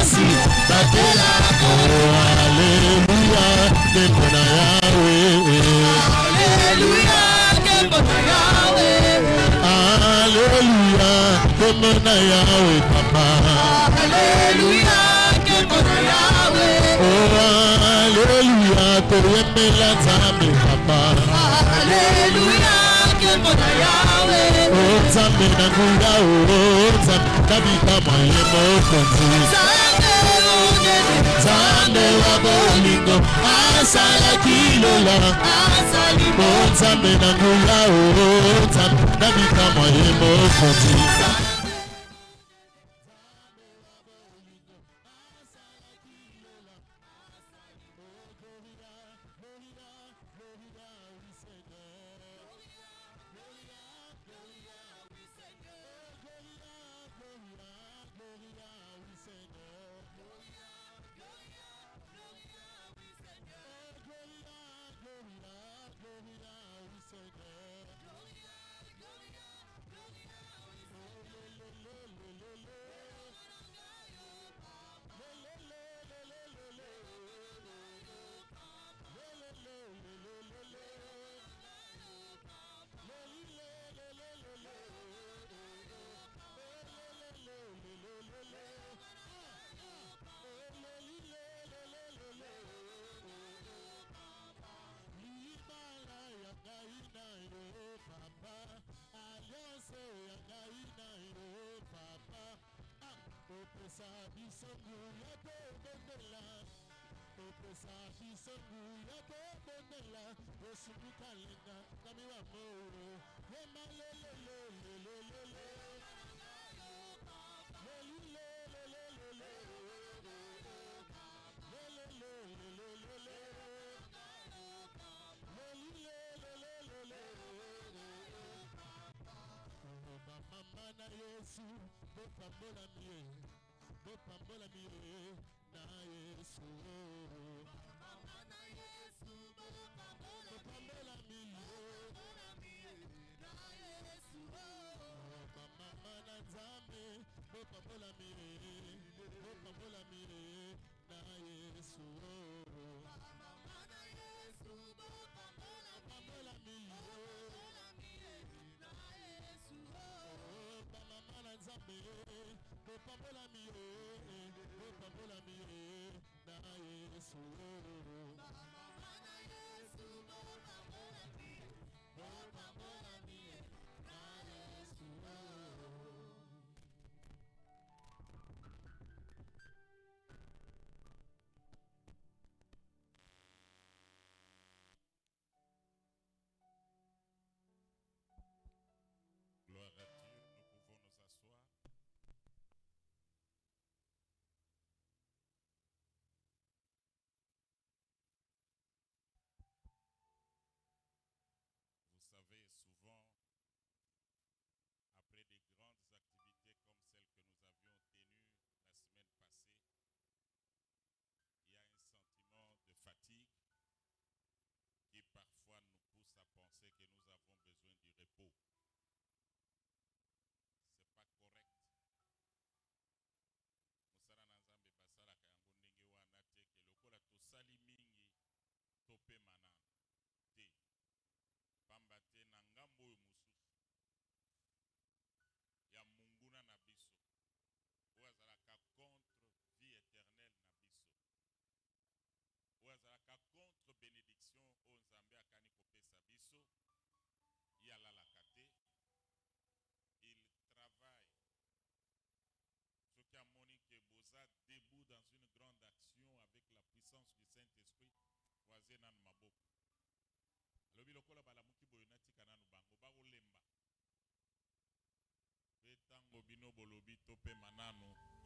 makasi batela Alléluia kembona Yahweh Alléluia kembona Yahweh Alléluia kembona Yahweh papa Alléluia kembona Yahweh oh Alléluia toyembela Nzambe papa Alléluia kembona Yahweh oh Nzambe na nguya oh Nzambe kabika moye mokonzi Nzambe wa bolingo asalaki lola asali oh Nzambe na nguya oh Nzambe kabika moye mokonzi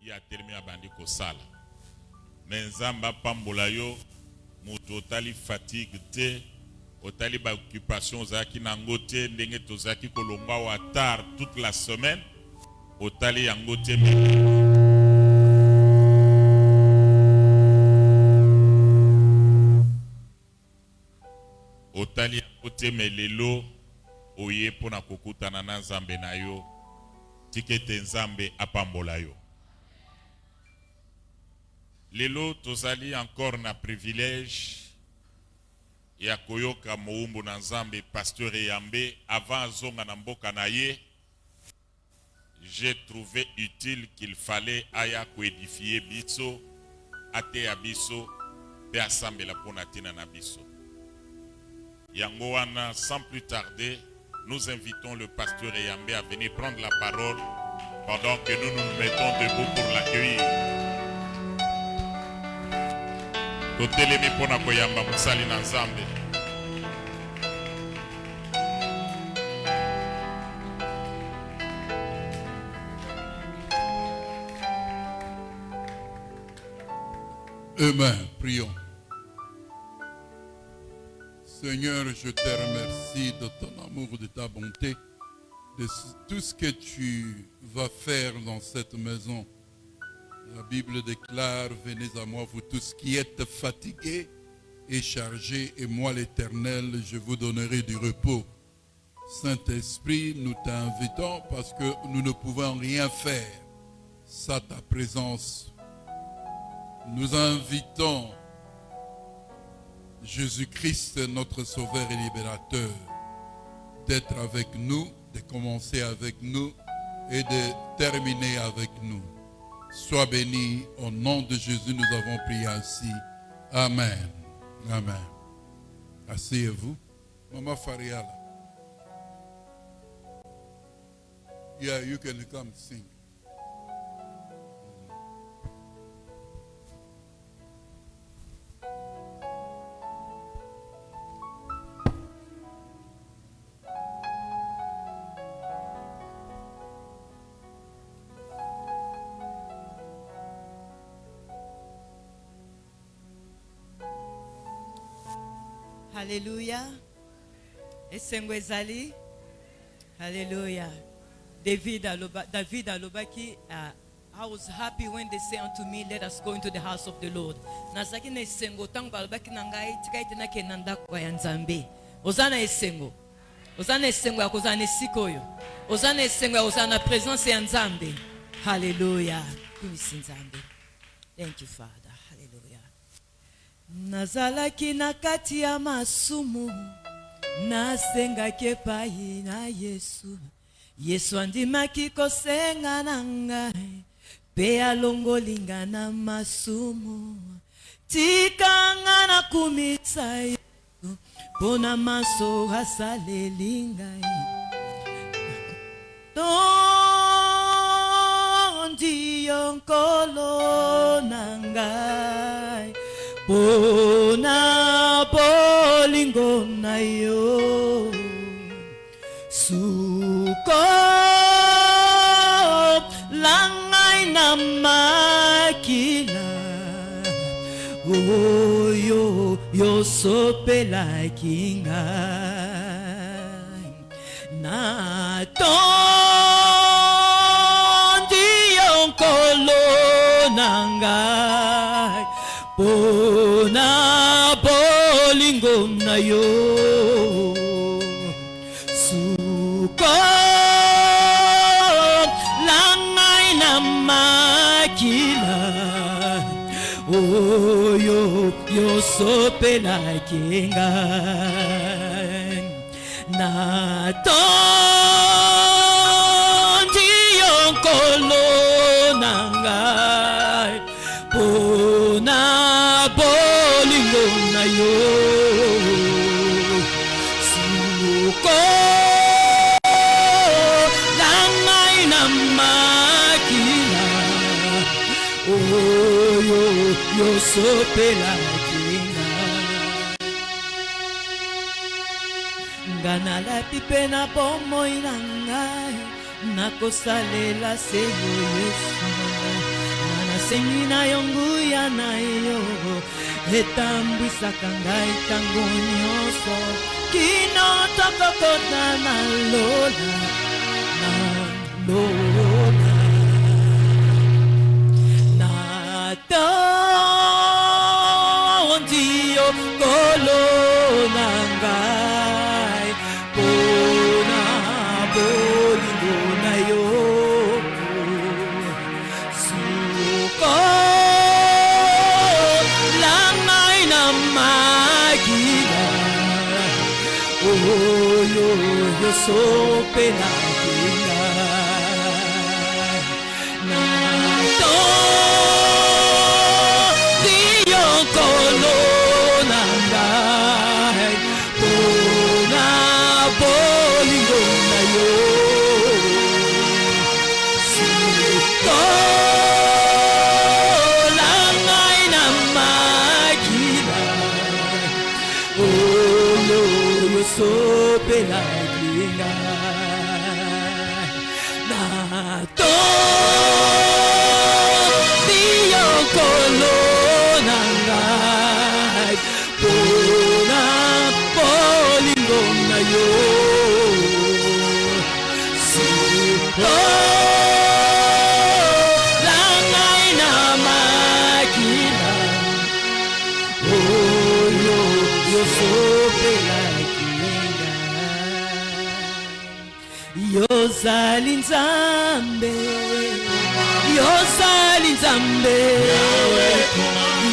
ya termi abandi kosala mais nzamba pambola yo moto otali fatigue te otali ba occupation ozalaki nango te ndenge tozalaki kolongwa wa tard toute la semaine otali yango te otali yango te melelo oye pona kokutana na nzambe na yo tikete nzambe apambola yo Lelo tozali encore na privilège ya koyoka moumbu na Nzambe Pasteur Eyambe avant azonga na mboka na ye. J'ai trouvé utile qu'il fallait aya koédifier biso, ateya biso, pe assemble la ponatina na biso. Yango wana, sans plus tarder, nous invitons le Pasteur Eyambe à venir prendre la parole pendant que nous nous mettons debout pour l'accueillir. Totelemi pona koyamba musali na Nzambe. Amen. Prions. Seigneur, je te remercie de ton amour, de ta bonté, de tout ce que tu vas faire dans cette maison. La Bible déclare, venez à moi, vous tous qui êtes fatigués et chargés, et moi l'Éternel, je vous donnerai du repos. Saint-Esprit, nous t'invitons parce que nous ne pouvons rien faire sans ta présence. Nous invitons Jésus-Christ, notre Sauveur et Libérateur, d'être avec nous, de commencer avec nous et de terminer avec nous. Sois béni, au nom de Jésus, nous avons prié ainsi. Amen. Amen. Asseyez-vous. Maman Fariala. Yeah, you can come sing. Alléluia. Esengo ezali. Hallelujah. David alobaki, I was happy when they say unto me, let us go into the house of the Lord. Nazaki na esengo tango balobaki na ngai tika ite na kenanda kwa ya Nzambe. Ozana esengo. Ozana esengo ya kozana esika oyo. Ozana esengo ya kozana presence ya Nzambe. Hallelujah. Kumisi Nzambe. Thank you, Father. Nazalaki na kati ya masumu, nasengaki epai na Yesu. Yesu andimaki kosenga na ngai, pe alongoli nga na masumu. Tikanga na kumisa Yesu, pona maso asaleli ngai. Tondi yonkolo na ngai, pona bolingo na yo. Suko langai na makila, oyo yo sopela kinga na tondi yonkolo na ngai, pona bolingo na yo. Suko langai na makila, oyo yo sopela kinga na tondi yonkolo na ngai, pona bolingo na yo. Suko langai na makila, oyo yo sopela kinga ngana lati pe na bomoi na ngai, nakosalela selo Yesu. Nasengi na yo nguya na yo, etambwisaka ngai tango nyonso. Kino tokokota na lola, na lola. Na tondi yonkolo na ngai, pona bolingo na yo. Suko oyo yosopela kinga na to diyokolo na ngai pona bolingo na yo sito la ngai na makila oyo yosopela kinga na to diyokolo na ngai pona bolingo na yo sito la ngai na makila oyo yosopela kinga yozali nzambe yozali nzambe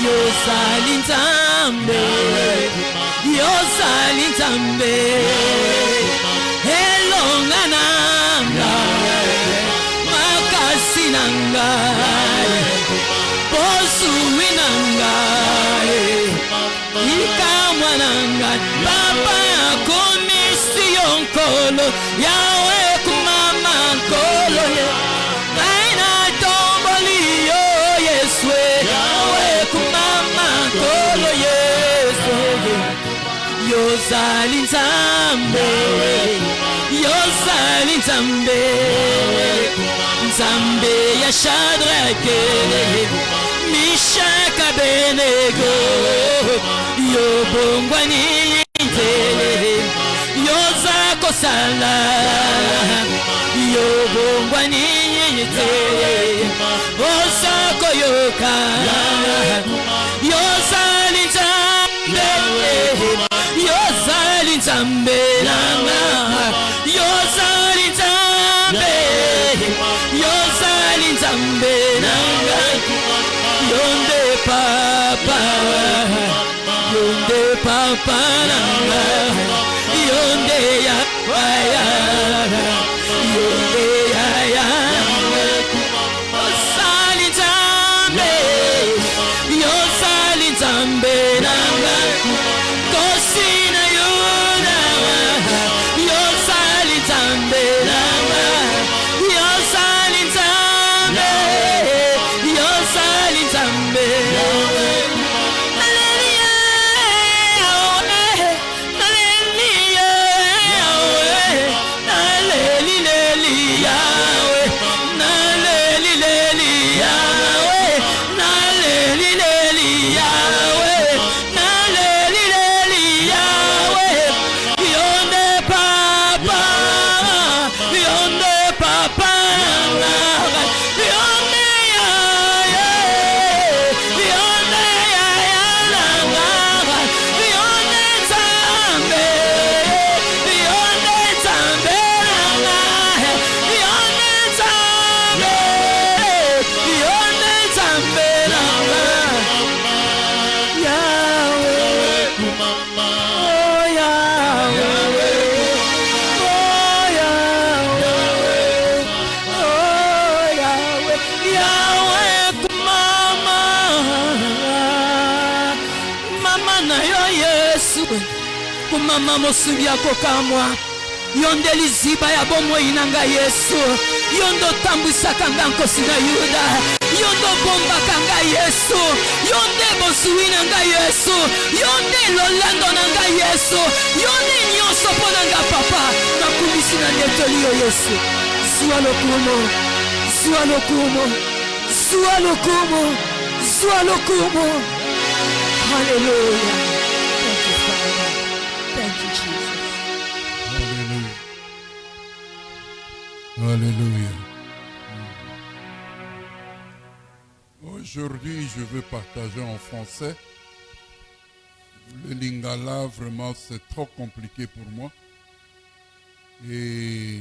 yozali nzambe yozali nzambe elonga na ngai makasi na ngai bosui na ngai ikamwa na ngai papa akomisi yo nkolo yawe kumama nkolo ye ngai natomboli yo yeswe yawe kumama nkolo yesu yozali nzambe yozali nzambe nzambe ya shadrake mishaka benego yobongwani nzele yoza kosala yobongwani nzele oza koyoka yozali nzambe yozali nzambe nanga yozali nzambe yozali nzambe nanga yonde papa nanga yonde ya yonde ya yozali nzambe yozali nzambe nanga kosi na yuda yozali nzambe nanga yozali nzambe yozali nzambe mama mosubi akokamwa yonde liziba ya bomoi na ngai yesu yondo tambwisaka nga nkosi na yuda yondo bombaka ngai yesu yonde bosui na ngai yesu yonde lolando na ngai yesu yonde nyonso mpo na nga papa nakumisi na ndetoli yo yesu zwa lokumo zwa lokumo zwa lokumo zwa lokumo haleluya. Thank you, Jesus. Alléluia. Alléluia. Aujourd'hui, je veux partager en français. Le lingala, vraiment, c'est trop compliqué pour moi. Et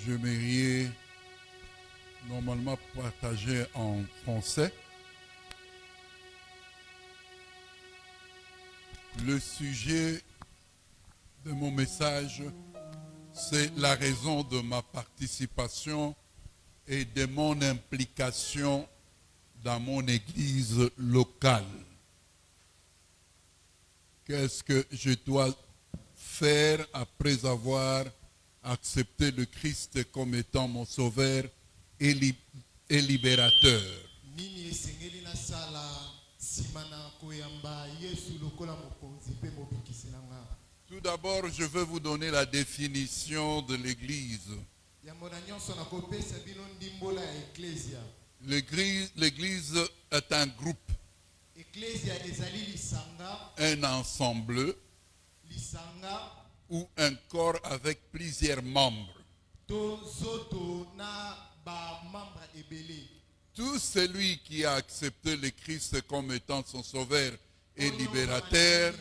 j'aimerais normalement partager en français. Le sujet de mon message, c'est la raison de ma participation et de mon implication dans mon église locale. Qu'est-ce que je dois faire après avoir accepté le Christ comme étant mon sauveur et libérateur? Nini esengeli na sala simana koyamba Yesu lokola mokonzi pe mobikisi na nga. Tout d'abord, je veux vous donner la définition de l'église. Yamona nyonso na kopesa bino ndimbola ya eklesia. L'église est un groupe, Eklesia ezali lisanga, un ensemble lisanga ou un corps avec plusieurs membres. to zoto na ba membre ebele. Tout celui qui a accepté le Christ comme étant son sauveur et libérateur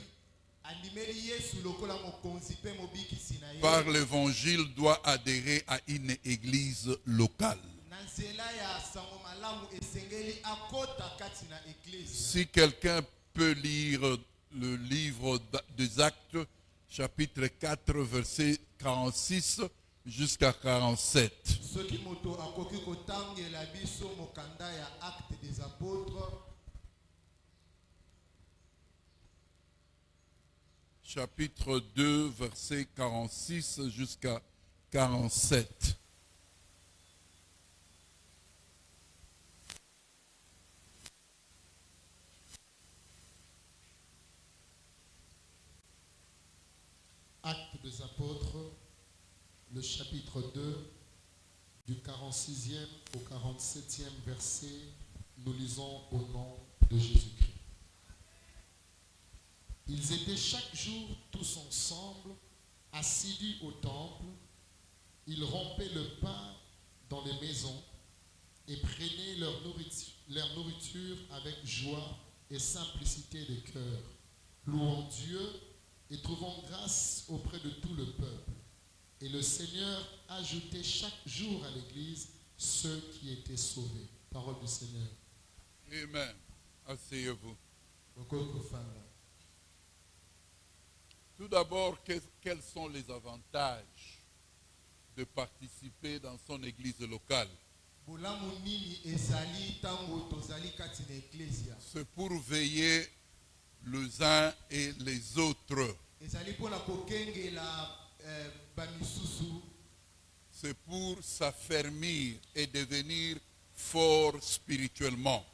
Andimeli Yesu lokola mokonzi pe mobikisi na ye. par l'évangile doit adhérer à une église locale. Na nzela ya sango malamu esengeli akota kati na eklesia. Si quelqu'un peut lire le livre des Actes, chapitre 4, verset 46 jusqu'à 47. Soki moto akoki kotangela biso mokanda ya Acte des Apôtres, Chapitre 2, verset 46 jusqu'à 47. Acte des Apôtres, le chapitre 2, du 46e au 47e verset, nous lisons au nom de Jésus-Christ. Ils étaient chaque jour tous ensemble, assidus au temple. Ils rompaient le pain dans les maisons et prenaient leur nourriture avec joie et simplicité de cœur, louant Dieu et trouvant grâce auprès de tout le peuple. Et le Seigneur ajoutait chaque jour à l'Église ceux qui étaient sauvés. Parole du Seigneur. Amen. Asseyez-vous. Tout d'abord, quels sont les avantages de participer dans son église locale? C'est pour veiller les uns et les autres. C'est pour s'affermir et devenir fort spirituellement.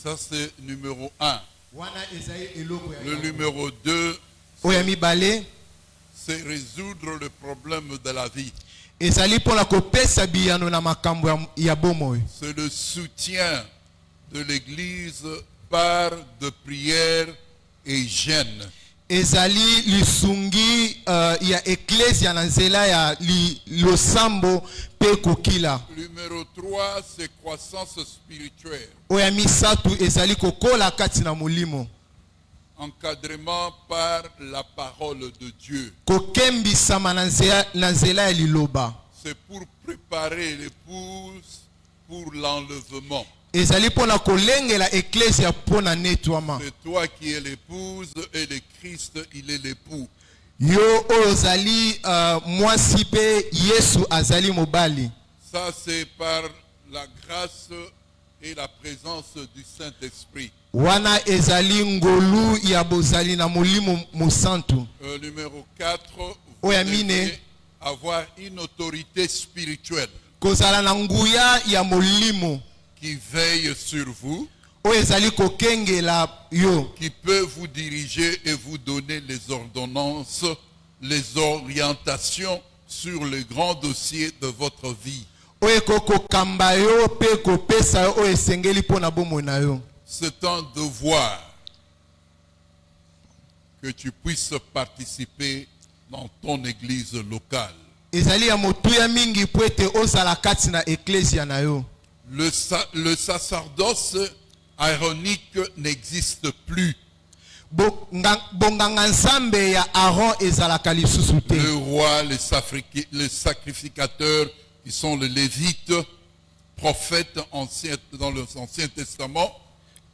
Ça, c'est numéro 1. Le numéro 2, c'est résoudre le problème de la vie. C'est le soutien de l'Église par de prières et jeûnes. Ezali lisungi ya eklesia na nzela ya losambo pe kokila. Numéro 3, c'est croissance spirituelle. Oya misatu ezali kokola kati na molimo. Encadrement par la parole de Dieu. Kokembisama na nzela ya liloba. C'est pour préparer l'épouse pour l'enlèvement. Ezali pona kolengela eklesia pona nettoiement. C'est toi qui es l'épouse et le Christ, il est l'époux. Yo ozali mwasi pe Yesu azali mobali. Ça, c'est par la grâce et la présence du Saint-Esprit. Wana ezali ngolu ya bozali na molimo musantu. Numéro 4, vous devez avoir une autorité spirituelle Kozala na nguya ya molimo qui veille sur vous, qui peut vous diriger et vous donner les ordonnances, les orientations sur le grand dossier de votre vie. C'est un devoir que tu puisses participer dans ton église locale. Le sacerdoce aaronique n'existe plus. Le roi, les sacrificateurs, qui sont les Lévites, prophètes dans l'Ancien Testament,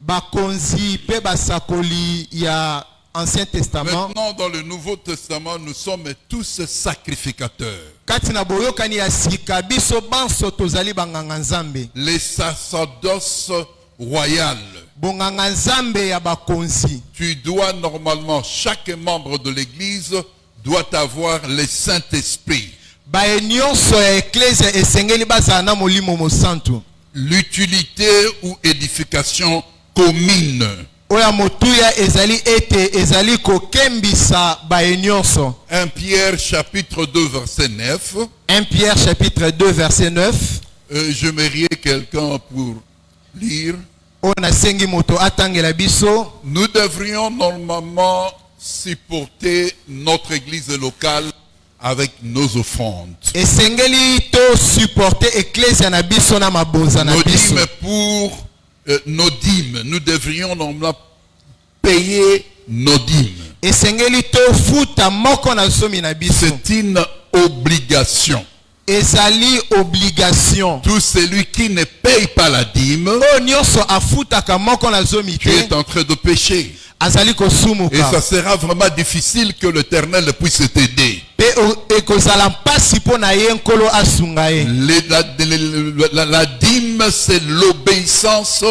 bakonzi pe basakoli ya Ancien Testament. Maintenant, dans le Nouveau Testament, nous sommes tous sacrificateurs. Katina boyokani ya sika biso banso tozali banganga nzambe. Les sacerdoces royales. Bonganga nzambe ya bakonzi. Tu dois normalement, chaque membre de l'église doit avoir le Saint-Esprit. Baenyonso ya ecclesia esengeli bazala na molimo mosantu. L'utilité ou édification commune. Oya motuya ezali ete ezali kokembisa baenyonso. 1 Pierre chapitre 2 verset 9. 1 Pierre chapitre 2 verset 9. J'aimerais quelqu'un pour lire. Ona sengi moto atangela biso. Nous devrions normalement supporter notre église locale avec nos offrandes. Esengeli to supporter ecclesia na biso na mabonza na Nos biso. dîmes pour nos dîmes. Nous devrions normalement payer nos dîmes. Esengeli to futa moko na somi na biso. C'est une obligation. Ezali obligation. Tout celui qui ne paye pas la dîme, O nyonso afutaka moko na zomi tu es te. en train de pécher. Azali Et kosumuka. ça sera vraiment difficile que l'Éternel puisse t'aider. Pe ekozala mpasi mpo na ye nkolo asunga ye. La dîme, c'est l'obéissance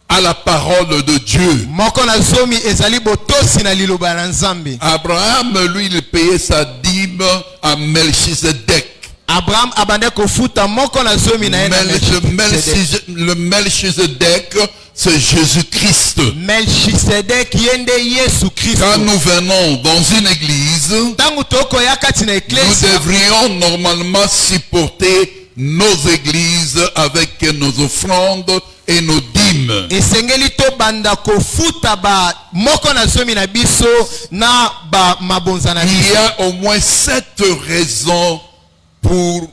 à la parole de Dieu. Moko na zomi ezali botosi na liloba na Nzambe. Abraham, lui, il payait sa dîme à Melchizedek. Abraham abande kofuta moko na zomi na ye na Le Melchizedek, c'est Jésus-Christ. Melchizedek yende Yesu Christ. Quand nous venons dans une église, Tangu toko ya kati na nous ecclesia. devrions normalement supporter nos églises avec nos offrandes et nos dîmes. Esengeli to banda kofuta ba moko na zomi na biso na ba mabonza na Il y biso. a au moins 7 raisons pour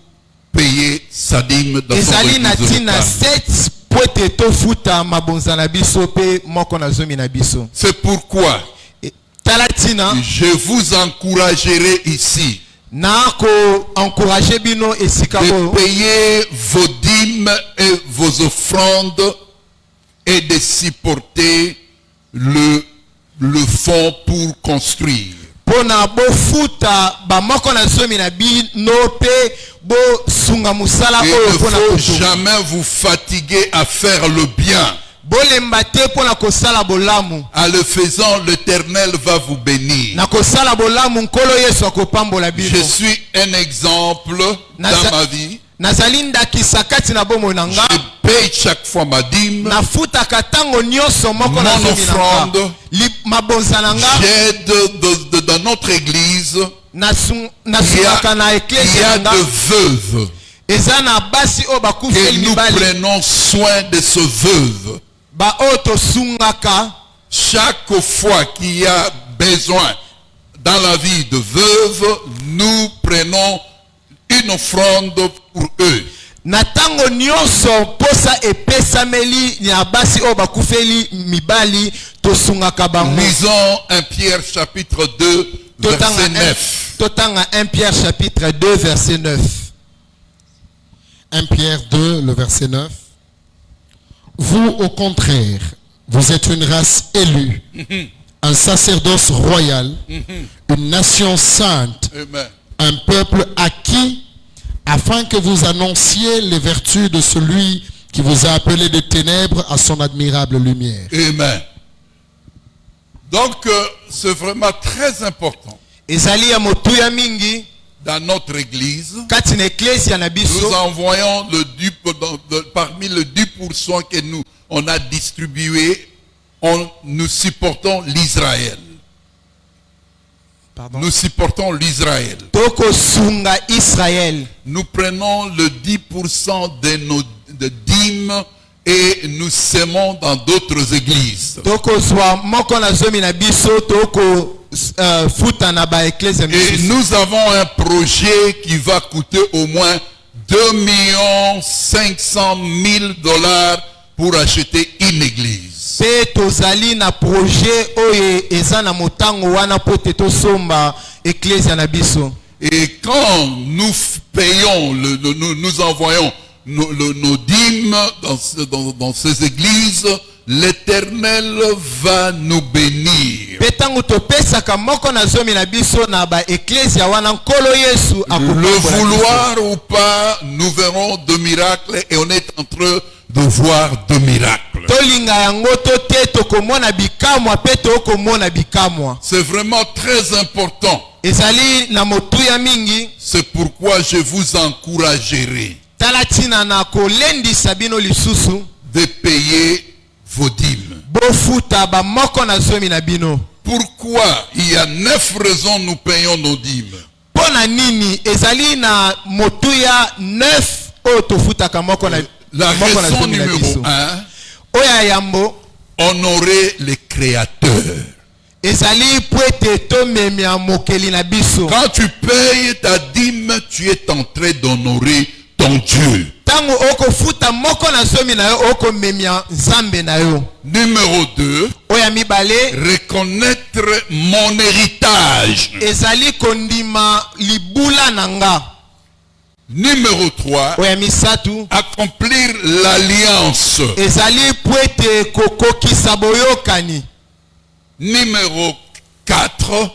payer sa dîme dans son Ezali na église tina locale. 7 pote to futa mabonza na biso pe moko na zomi na biso. C'est pourquoi Talatina je vous encouragerai ici na ko encourager bino esika de oyo payer vos dîmes et vos offrandes et de supporter le fonds pour construire. pona bo futa ba moko na zomi na bino pe bo sunga musala Il oyo ne pona faut kosunga. jamais vous fatiguer à faire le bien. Bolemba te pona kosala bolamu. En le faisant, l'Éternel va vous bénir. Na kosala bolamu nkolo Yesu akopambola bino. Je suis un exemple dans ma vie. Nazali ndakisa kati na bomoi na nga. Je paye chaque fois ma dîme. Nafutaka tango nyonso moko na Mon zomi na nga. offrande. Mabonza na nga. J'aide dans notre église. Nasungaka na Il y ecclesia a na nga. de veuves. Eza na basi oyo Que bakufeli nous mibali. prenons soin de ce veuve. Ba oyo tosungaka. Chaque fois qu'il y a besoin dans la vie de veuve, nous prenons une offrande pour eux. Na tango nyonso posa epesameli ya basi oyo bakufeli mibali tosungaka bango. Lisons 1 Pierre chapitre 2 verset 9. Totanga 1 Pierre chapitre 2 verset 9. 1 Pierre 2, le verset 9. Vous, au contraire, vous êtes une race élue, un sacerdoce royal, une nation sainte, Amen. un peuple acquis, afin que vous annonciez les vertus de celui qui vous a appelé des ténèbres à son admirable lumière. Amen. Donc, c'est vraiment très important. Ezali ya motuya mingi Dans notre église, kati na ecclesia na nous biso. envoyons parmi le 10% que on a distribué, nous supportons l'Israël. Nous supportons l'Israël. Toko sunga Israël. Nous prenons le 10% de nos dîmes et nous sémons dans d'autres églises. Toko zwa moko na zomi na biso toko futa na ba ecclesia Et misusu. nous avons un projet qui va coûter au moins 2 500 000 $ pour acheter une église. Pe tozali na projet oyo eza na motango wana po te tosomba ecclesia na biso. Et quand nous payons, nous envoyons nos dîmes dans ces églises, l'Éternel va nous bénir. Le vouloir ou pas, nous verrons de miracles et on est en train de voir de miracles. C'est vraiment très important. C'est pourquoi je vous encouragerai de payer vos dîmes. Pourquoi il y a 9 raisons nous payons nos dîmes. La raison numéro 1, honorer les créateurs. Quand tu payes ta dîme, tu es en train d'honorer ton Dieu. Numéro 2, reconnaître mon héritage. Numéro 3, accomplir l'alliance. Numéro 4,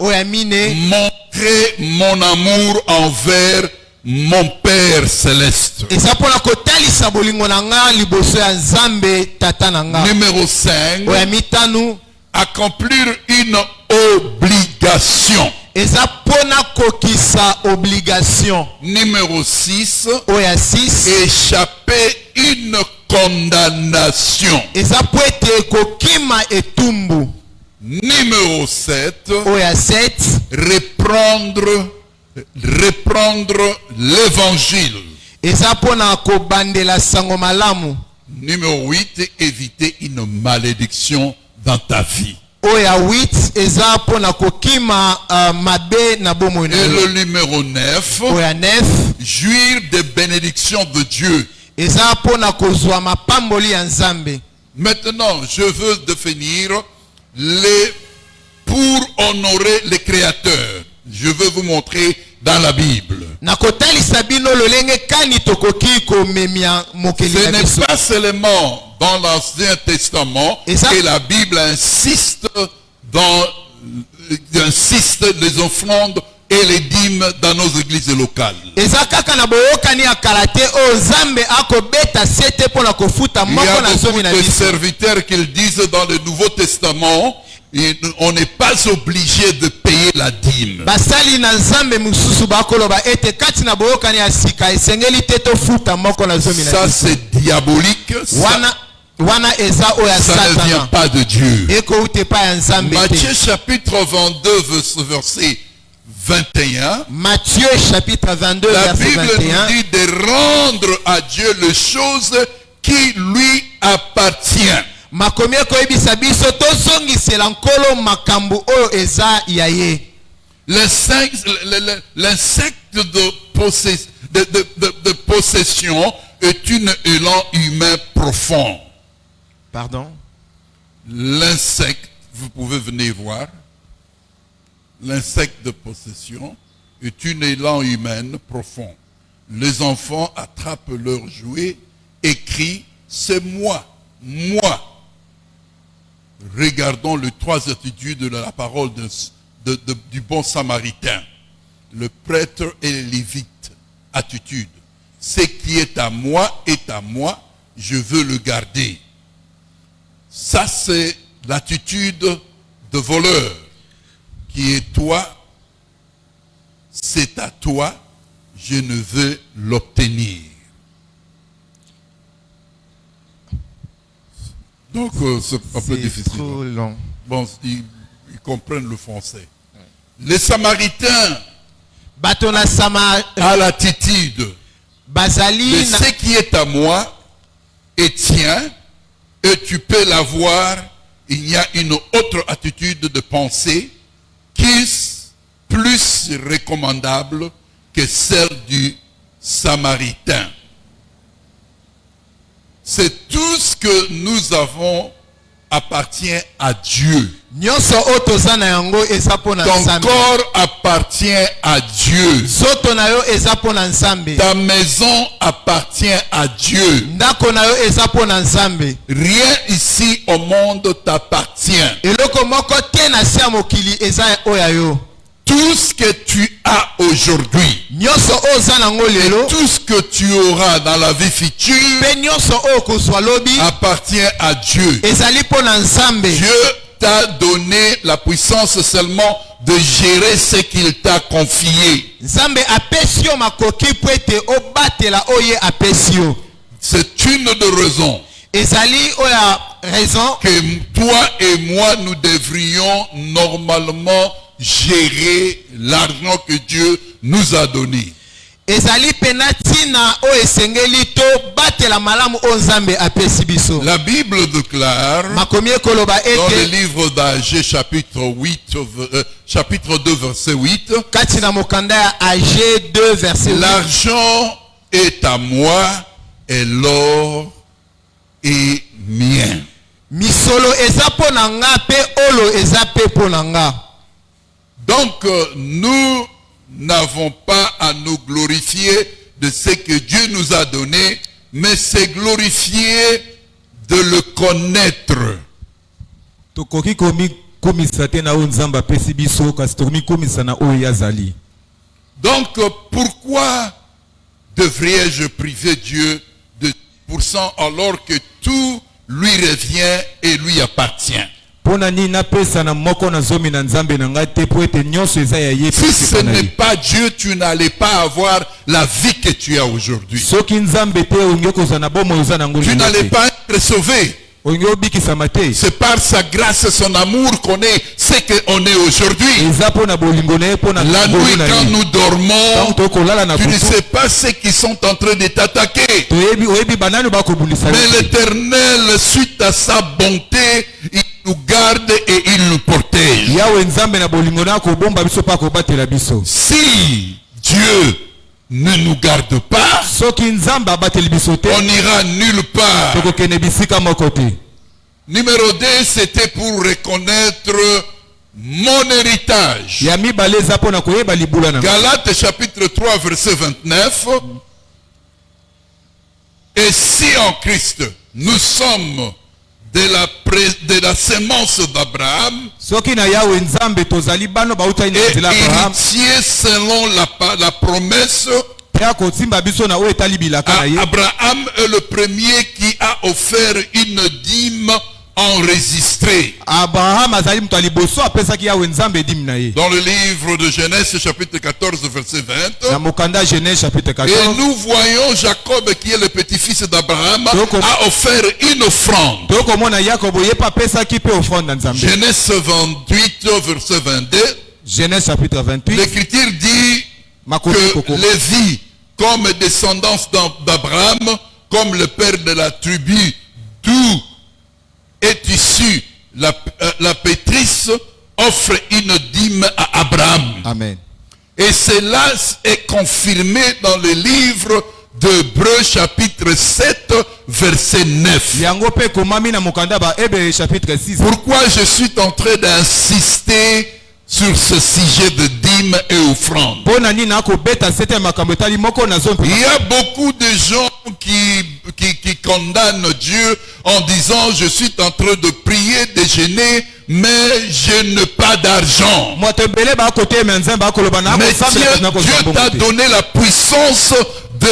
montrer mon amour envers mon Père céleste. Numéro 5, accomplir une obligation. Numéro 6, échapper une condamnation. Numéro 7, reprendre l'évangile. Numéro 8, éviter une malédiction dans ta vie. Et le numéro 9, jouir des bénédictions de Dieu. Maintenant, je veux définir pour honorer les créateurs. Je veux vous montrer dans la Bible. Ce n'est pas seulement dans l'Ancien Testament que la Bible insiste les offrandes et les dîmes dans nos églises locales. Il y a beaucoup de serviteurs qui disent dans le Nouveau Testament, on n'est pas obligé de payer la dîme. Ça c'est diabolique. Ça ne vient pas de Dieu. Matthieu chapitre 22 verset 21. Matthieu chapitre 22 la verset Bible 21. nous dit de rendre à Dieu les choses qui lui appartiennent. L'insecte de possession est un élan humain profond. Pardon? L'insecte, vous pouvez venir voir. L'insecte de possession est un élan humain profond. Les enfants attrapent leurs jouets et crient « C'est moi, moi ». Regardons les 3 attitudes de la parole du bon samaritain. Le prêtre et les lévites. Attitude. Ce qui est à moi, je veux le garder. Ça, c'est l'attitude de voleur. Qui est toi, c'est à toi, je ne veux l'obtenir. Donc, c'est un peu difficile. Trop long. Bon, ils comprennent le français. Les Samaritains à l'attitude de ce qui est à moi est tien, et tu peux l'avoir. Il y a une autre attitude de pensée qui est plus recommandable que celle du Samaritain. C'est tout ce que nous avons appartient à Dieu. nyonso oyo toza na yango eza mpo na Ton Nzambe. corps appartient à Dieu. Nzoto na yo eza mpo na Nzambe. Ta maison appartient à Dieu. Ndako na yo eza mpo na Nzambe. Rien ici au monde t'appartient. Eloko moko te na se ya mokili eza oya yo. Tout ce que tu as aujourd'hui, Nyonso oyo oza nango lelo, tout ce que tu auras dans la vie future pe nyonso oyo kozwa lobi appartient à Dieu. ezali mpo na Nzambe. Dieu t'a donné la puissance seulement de gérer ce qu'il t'a confié. Nzambe apesi yo makoki po ete obatela oye apesi yo. C'est une de raisons Ezali oya raison que toi et moi nous devrions normalement gérer l'argent que Dieu nous a donné. ezali pena tina oyo esengeli to batela malamu oyo Nzambe apesi biso. La Bible déclare Makomi ekoloba dans le ete livre d'Agé chapitre 2 verset 8, kati na mokanda ya Agé 2 verset 8, l'argent est à moi et l'or est mien. misolo eza mpo na nga pe olo eza pe mpo na nga. Donc nous n'avons pas à nous glorifier de ce que Dieu nous a donné, mais c'est glorifier de le connaître. tokoki komisa te na oyo Nzambe apesi biso kasi tokomi komisa na oyo yazali. Donc pourquoi devrais-je priver Dieu de 10% alors que tout lui revient et lui appartient? Pona nini napesa na moko na zomi na Nzambe na ngai te po ete nyonso eza ya ye. Si ce n'est pas Dieu, tu n'allais pas avoir la vie que tu as aujourd'hui. soki Nzambe te onge kozwa na bomoi oza na ngoli Tu n'allais pas être sauvé. onge obikisama te. C'est par sa grâce et son amour qu'on est ce qu'on est aujourd'hui. eza mpo na bolingo na ye mpo na La nuit, quand nous dormons, ntango tokolala na tu ne butu sais pas ceux qui sont en train de t'attaquer. oyebi banani bakobundisa Mais yo. l'Éternel, suite à sa bonté, il nous garde et il nous protège. yawe Nzambe na bolingo na akobomba biso mpa kobatela biso. Si Dieu ne nous garde pas, soki Nzambe abateli biso te on n'ira nulle part. tokokende bisika moko te. Numéro 2, c'était pour reconnaître mon héritage. ya mibale eza mpo na koyeba libula na Galates chapitre 3 verset 29. Et si en Christ nous sommes de la sémence d'Abraham soki na yawe Nzambe tozali bano bautali na et nzela Abraham héritiers selon la promesse, mpe akotimba biso na oyo etali bilaka na ye. Abraham est le premier qui a offert une dîme enregistrée. Abraham azali moto ya liboso apesaki yawe Nzambe dimi na ye. Dans le livre de Genèse chapitre 14 verset 20. na mokanda Genèse chapitre Et 14 nous voyons Jacob, qui est le petit-fils d'Abraham, Donc, a offert une offrande. tokomona Yakobo ye pa apesaki mpe offrande na Nzambe. Genèse 28 verset 22. Genèse chapitre 28 L'Écriture dit makomi que koko Lévi, comme descendance d'Abraham, comme le père de la tribu d'où est issue la pétrisse, offre une dîme à Abraham. amen. Et cela est confirmé dans le livre d'Hébreux chapitre 7 verset 9. yango mpe komami na mokanda ba Hébreux chapitre 6. Pourquoi je suis en train d'insister sur ce sujet de dîme et offrande? Pona nini akobeta sete ya makambo etali moko na zompe. Il y a beaucoup de gens qui condamnent Dieu en disant je suis en train de prier, de jeûner, mais je n'ai pas d'argent. moto ebele bakotema Nzambe akoloba na Mais akosambela na Dieu t'a donné la puissance de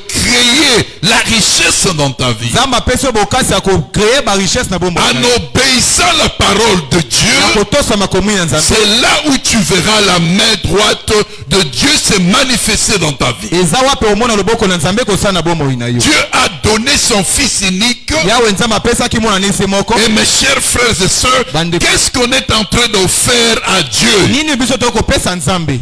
créer la richesse dans ta vie. Nzambe apesi bokasi ya kocreye ba richesse na bombo. En obéissant la parole de Dieu, akotosa makomi ya Nzambe. c'est là où tu verras la main droite de Dieu se manifester dans ta vie. eza wapi omona loboko na Nzambe kosala na bomoi na yo. Dieu a donné son fils unique. yawe Nzambe apesaki mwana nisi moko. Et mes chers frères et sœurs, Bande- qu'est-ce qu'on est en train de faire à Dieu? nini biso tokopesa Nzambe.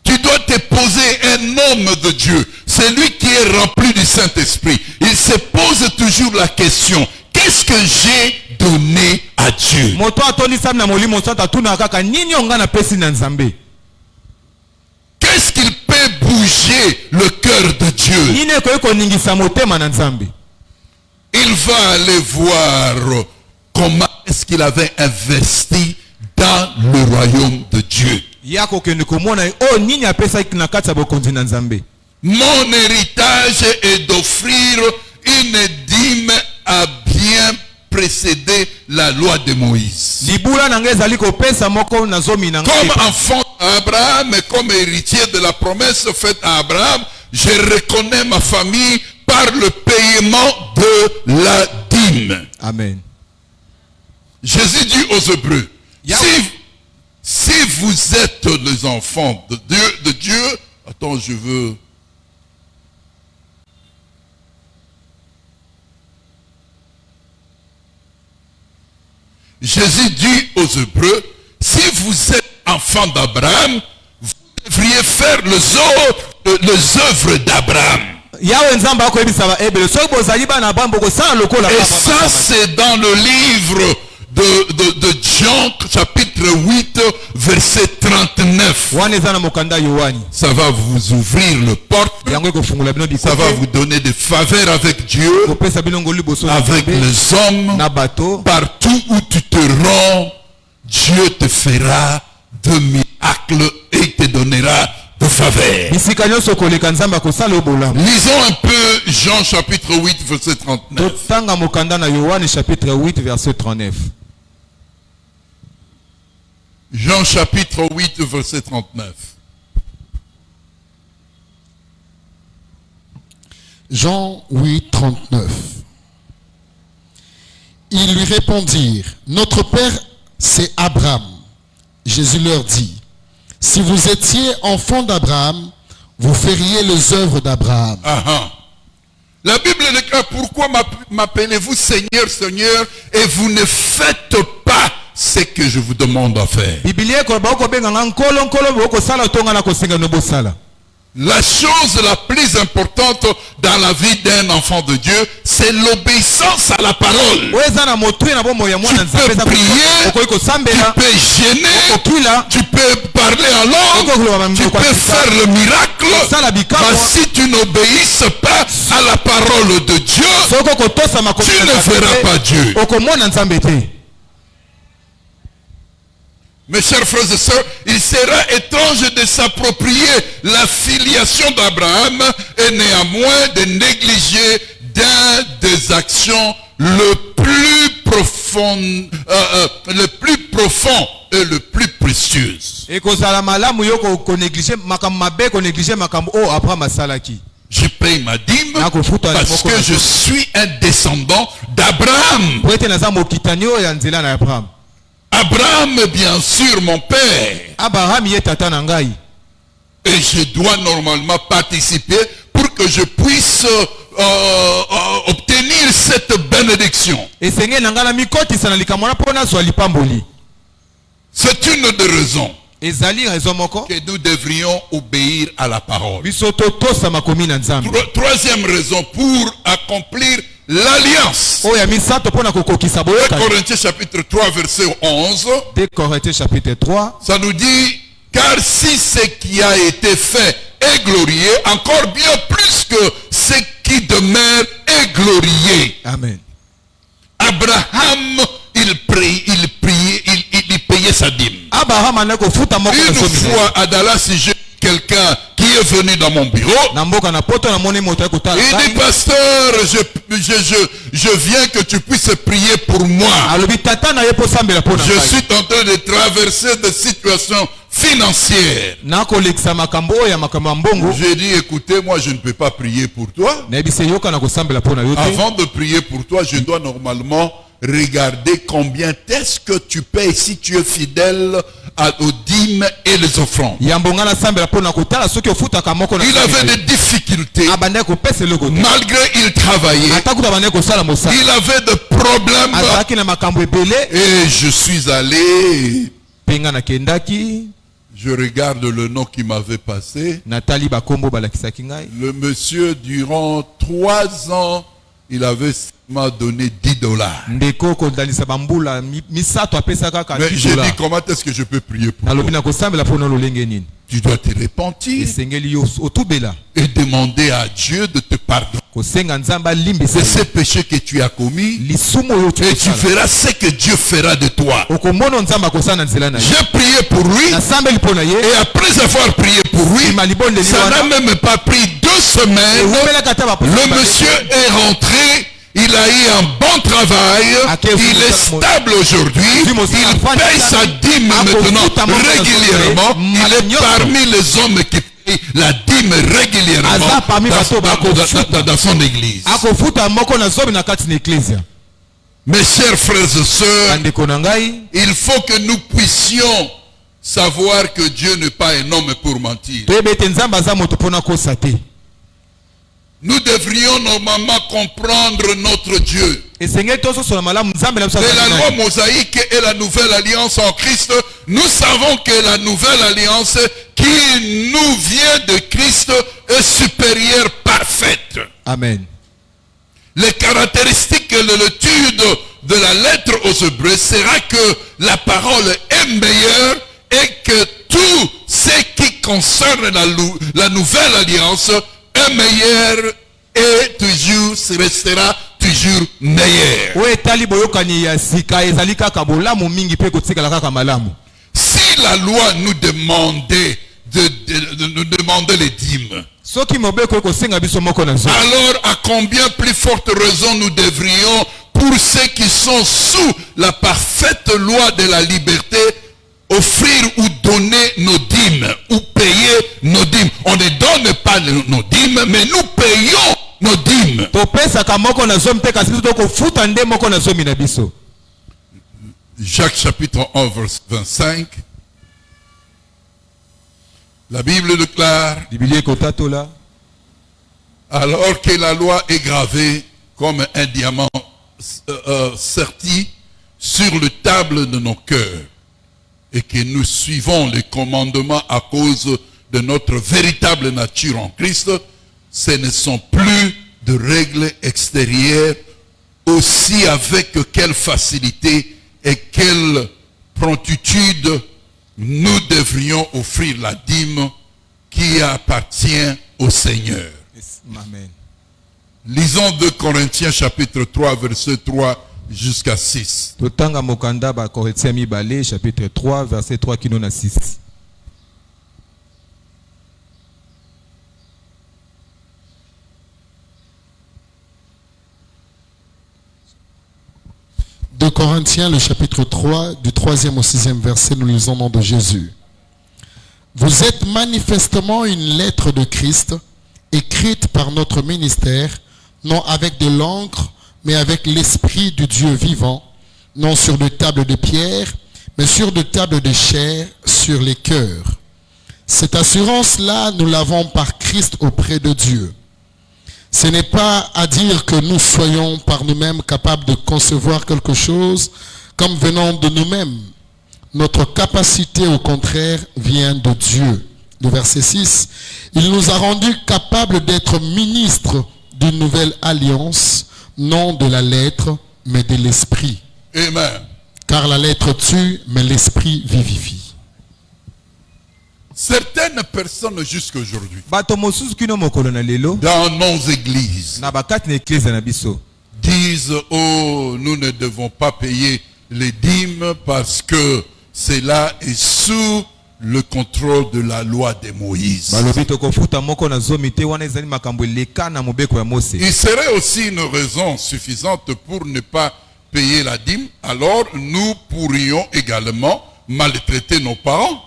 Tu dois te poser un homme de Dieu, celui qui est rempli du Saint-Esprit. Il se pose toujours la question, qu'est-ce que j'ai donné à Dieu? moto atondisami na molimo santo atunaka kaka nini onga napesi na Nzambe. Qu'est-ce qu'il peut bouger le cœur de Dieu? nini ekoki koningisa motema na Nzambe. il va aller voir comment est-ce qu'il avait investi dans le royaume de Dieu. Mon héritage est d'offrir une dîme à bien précéder la loi de Moïse. Comme enfant d'Abraham et comme héritier de la promesse faite à Abraham, je reconnais ma famille par le paiement de la dîme. Amen. Jésus dit aux Hébreux, si vous êtes les enfants de Dieu, attends, je veux... Jésus dit aux Hébreux, si vous êtes enfants d'Abraham, vous devriez faire les œuvres d'Abraham. Et ça, c'est dans le livre de Jean, chapitre 8, verset 39. Ça va vous ouvrir le porte. Ça va vous donner des faveurs avec Dieu, avec les hommes. Partout où tu te rends, Dieu te fera de miracles et te donnera de faveurs. Lisons un peu Jean chapitre 8, verset 39. Jean chapitre 8, verset 39. Jean 8, 39. Ils lui répondirent, notre père c'est Abraham. Jésus leur dit, si vous étiez enfants d'Abraham, vous feriez les œuvres d'Abraham. La Bible déclare, pourquoi m'appelez-vous Seigneur, Seigneur, et vous ne faites pas ce que je vous demande à faire. La chose la plus importante dans la vie d'un enfant de Dieu, c'est l'obéissance à la parole. Tu peux prier, tu peux gêner, tu peux parler en langue, tu peux faire le miracle, mais si tu n'obéisses pas à la parole de Dieu, tu ne verras pas Dieu. Mes chers frères et sœurs, il sera étrange de s'approprier la filiation d'Abraham et néanmoins de négliger d'un des actions le plus profond et le plus précieux. Je paye ma dîme parce que je suis un descendant d'Abraham. Abraham est bien sûr mon père. Et je dois normalement participer pour que je puisse obtenir cette bénédiction. C'est une des raisons que nous devrions obéir à la parole. Troisième raison, pour accomplir l'alliance. 2 Corinthiens chapitre 3 verset 11. 2 Corinthiens chapitre 3. Ça nous dit, car si ce qui a été fait est glorieux, encore bien plus que ce qui demeure est glorieux. Amen. Abraham, il payait sa dîme. Une fois à Dallas, j'ai quelqu'un qui est venu dans mon bureau. Il dit, pasteur, je viens que tu puisses prier pour moi. Je suis en train de traverser des situations financières. J'ai dit, écoutez, moi je ne peux pas prier pour toi. Avant de prier pour toi, je dois normalement regarder combien est-ce que tu payes si tu es fidèle aux dîmes et les offrandes. Il avait des difficultés. Malgré il travaillait. Il avait des problèmes. Et je suis allé. Je regarde le nom qui m'avait passé. Le monsieur, durant 3 ans, il avait m'a donné $10. Mais j'ai dit, comment est-ce que je peux prier pour toi? Tu dois te repentir et demander à Dieu de te pardonner. kosenga nzamba de limbisa ces péchés que tu as commis, lisumu oyo et tu okosala. verras ce que Dieu fera de toi. Okomona nzamba akosala na nzela na ye. J'ai prié pour lui, nasambeli mpo na ye. et après avoir prié pour lui, Nsima libondeli ça n'a wana, même pas pris 2 semaines. ewumelaka ata baposa Le babele. monsieur est rentré, il a eu un bon travail, il est stable aujourd'hui, il paye sa dîme maintenant régulièrement, il est parmi les hommes qui payent la dîme régulièrement dans son église. akofuta moko na zomi na kati na eklezia. Mes chers frères et sœurs, bandeko na ngai, il faut que nous puissions savoir que Dieu n'est pas un homme pour mentir. toyebe ete nzambe aza moto mpona kosa te. Nous devrions normalement comprendre notre Dieu. esengeli tozosola malamu nzambe na biso De la azali loi nani. mosaïque et la nouvelle alliance en Christ, nous savons que la nouvelle alliance qui nous vient de Christ est supérieure, parfaite. Amen. Les caractéristiques et l'étude de la lettre aux Hébreux sera que la parole est meilleure et que tout ce qui concerne la nouvelle alliance est meilleur et toujours restera toujours meilleur. oyo etali boyokani ya sika ezali kaka bolamu mingi mpe kotikala kaka malamu. Si la loi nous demandait de nous demander les dîmes, soki mobeko ekosenga biso moko na zomi, alors à combien plus forte raison nous devrions, pour ceux qui sont sous la parfaite loi de la liberté, offrir ou donner nos dîmes, ou payer nos dîmes. On ne donne pas nos dîmes, mais nous payons nos dîmes. topesaka moko na zomi te kasi biso tokofuta nde moko na zomi na biso. Jacques chapitre 1 verset 25. La Bible déclare: Biblia ekotatola, alors que la loi est gravée comme un diamant serti sur le table de nos cœurs, et que nous suivons les commandements à cause de notre véritable nature en Christ, ce ne sont plus de règles extérieures, aussi avec quelle facilité et quelle promptitude nous devrions offrir la dîme qui appartient au Seigneur. amen. Lisons 2 Corinthiens chapitre 3 verset 3 jusqu'à 6. totanga mokanda ba Korintia mibale chapitre 3 verset 3 kino na 6. De Corinthiens, le chapitre 3, du 3e au 6e verset, nous lisons au nom de Jésus. Vous êtes manifestement une lettre de Christ, écrite par notre ministère, non avec de l'encre, mais avec l'esprit du Dieu vivant, non sur de tables de pierre, mais sur de tables de chair, sur les cœurs. Cette assurance-là, nous l'avons par Christ auprès de Dieu. Ce n'est pas à dire que nous soyons par nous-mêmes capables de concevoir quelque chose comme venant de nous-mêmes. Notre capacité, au contraire, vient de Dieu. Le verset 6, il nous a rendus capables d'être ministres d'une nouvelle alliance, non de la lettre, mais de l'esprit. Amen. Car la lettre tue, mais l'esprit vivifie. Certaines personnes jusqu'à aujourd'hui, bato mosusu kino mokolo na lelo dans nos églises, na bakati na eklezia na biso disent: oh, nous ne devons pas payer les dîmes parce que cela est sous le contrôle de la loi de Moïse. balobi tokofuta moko na zomi te wana ezali makambo eleka na mobeko ya Mose. Il serait aussi une raison suffisante pour ne pas payer la dîme. Alors nous pourrions également maltraiter nos parents,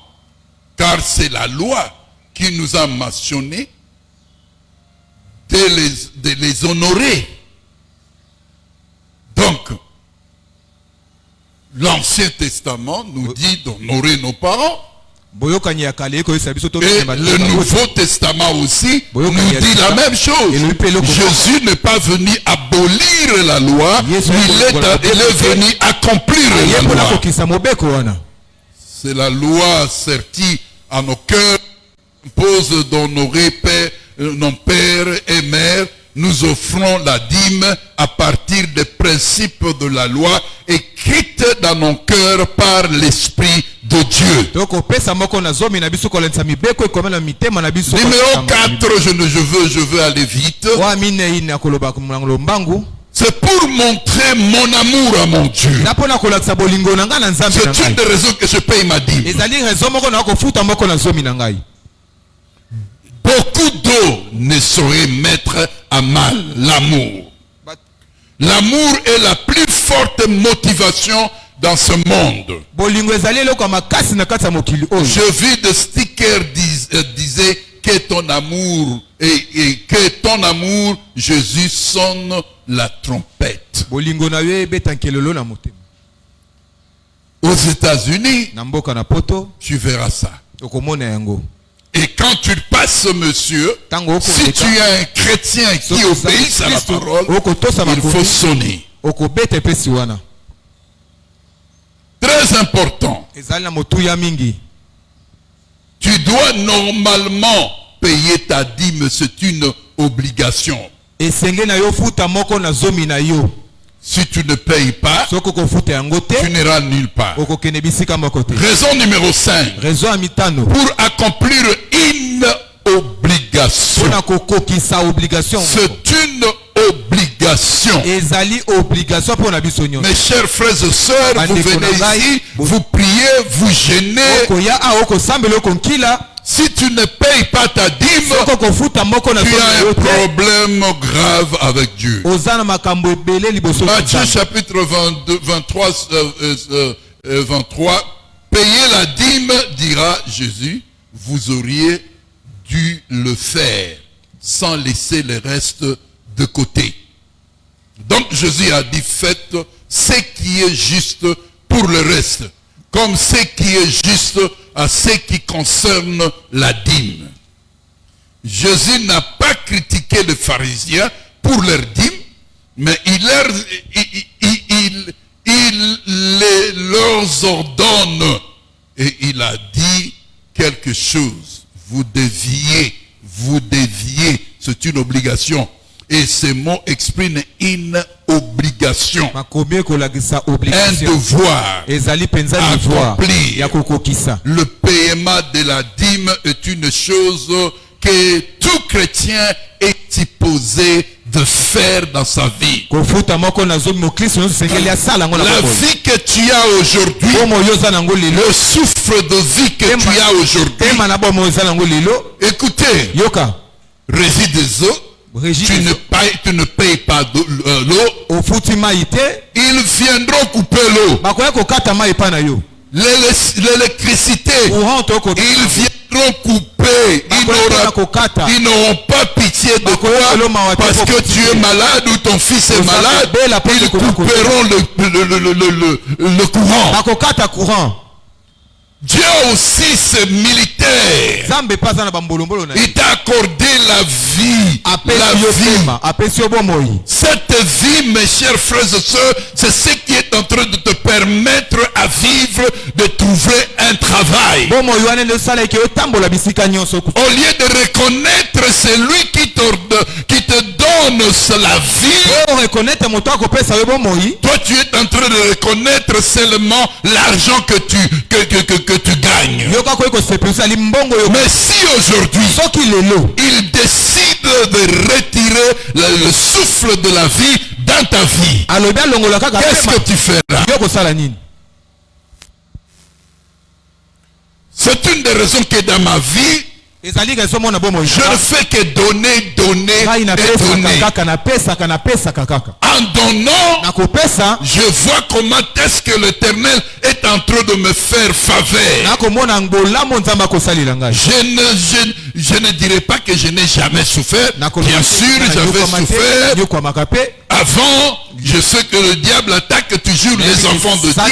car c'est la loi qui nous a mentionné de les honorer. Donc, l'Ancien Testament nous dit d'honorer nos parents. boyokani ya kale ekoyesa biso Et le Nouveau Testament aussi nous dit la même chose. Jésus n'est pas venu abolir la loi, il est venu accomplir la loi. C'est la loi sertie à nos cœurs, impose d'honorer nos pères et mères. Nous offrons la dîme à partir des principes de la loi écrites dans nos cœurs par l'Esprit de Dieu. Numéro 4, je veux aller vite. C'est pour montrer mon amour à mon Dieu. C'est une des raisons que je paye ma dîme. Beaucoup d'eau ne saurait mettre à mal l'amour. L'amour est la plus forte motivation dans ce monde. Je vis de stickers disait que ton amour et que ton amour, Jésus sonne la trompette. Aux États-Unis, tu verras ça. Et quand tu passes, monsieur, si tu es un chrétien qui obéit à la parole, il faut sonner. Très important. Tu dois normalement payer ta dîme, c'est une obligation. Si tu ne payes pas, tu n'iras nulle part. Raison numéro 5. Pour accomplir une obligation. C'est une obligation. Mes chers frères et sœurs, vous venez ici, vous priez, vous gênez. Si tu ne payes pas ta dîme, tu as un problème grave avec Dieu. Matthieu chapitre 23, payez la dîme, dira Jésus, vous auriez dû le faire sans laisser le reste de côté. Donc Jésus a dit, faites ce qui est juste pour le reste, comme ce qui est juste à ce qui concerne la dîme. Jésus n'a pas critiqué les pharisiens pour leur dîme, mais il leur ordonne et il a dit quelque chose. Vous deviez, c'est une obligation. Et ces mots expriment une obligation, un devoir accomplir. Le paiement de la dîme est une chose que tout chrétien est supposé de faire dans sa vie. La vie que tu as aujourd'hui, le souffle de vie que tu as aujourd'hui, écoutez, réside des eaux. Tu ne payes pas l'eau. Ils viendront couper l'eau. L'électricité, ils viendront couper. Ils n'auront pas pitié de toi parce que tu es malade ou ton fils est malade. Ils couperont le courant. Dieu aussi c'est militaire. Il t'a accordé la vie. Cette vie, mes chers frères et sœurs, c'est ce qui est en train de te permettre à vivre, de trouver un travail. Au lieu de reconnaître celui qui te donne la vie, toi tu es en train de reconnaître seulement l'argent que tu gagnes. Mais si aujourd'hui il décide de retirer le souffle de la vie dans ta vie, qu'est-ce que tu feras? C'est une des raisons que dans ma vie je ne fais que donner et donner. En donnant, je vois comment est-ce que l'Éternel est en train de me faire faveur. Je ne dirais pas que je n'ai jamais souffert. Bien sûr, j'avais souffert. Avant, je sais que le diable attaque toujours les enfants de Dieu.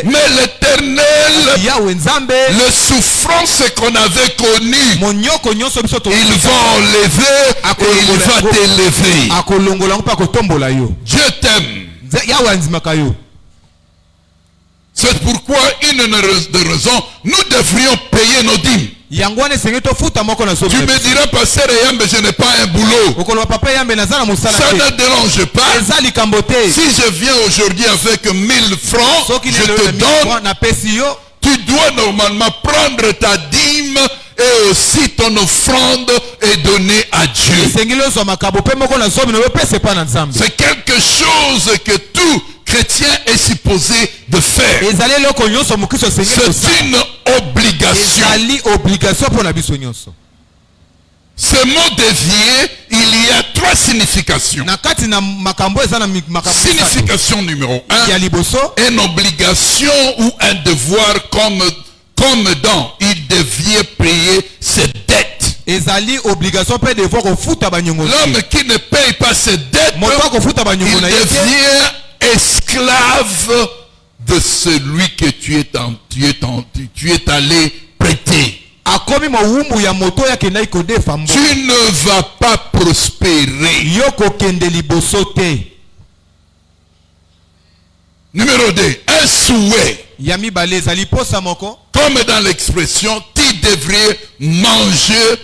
Mais l'Éternel, les souffrances qu'on avait connues, il va enlever et il va t'élever. Dieu t'aime. C'est pourquoi une des raisons, nous devrions payer nos dîmes. Yangwane sengeto futa moko na sobi. Tu me diras, pasteur Yambe, je n'ai pas un boulot. Okolo papa Yambe nazana musala. Ça ne dérange pas. Ezali kambote. Si je viens aujourd'hui avec 1000 francs, Soki je te donne. na pesi yo. Tu dois normalement prendre ta dîme et aussi ton offrande et donner à Dieu. C'est quelque chose que tout chrétien est supposé de faire. C'est une obligation. Ce mot dévié, il y a 3 significations. Signification numéro 1, une obligation ou un devoir comme dans il devait payer ses dettes. L'homme qui ne paye pas ses dettes, il devient esclave de celui que tu es allé prêter. Tu ne vas pas prospérer. Numéro 2, un souhait. Comme dans l'expression, tu devrais manger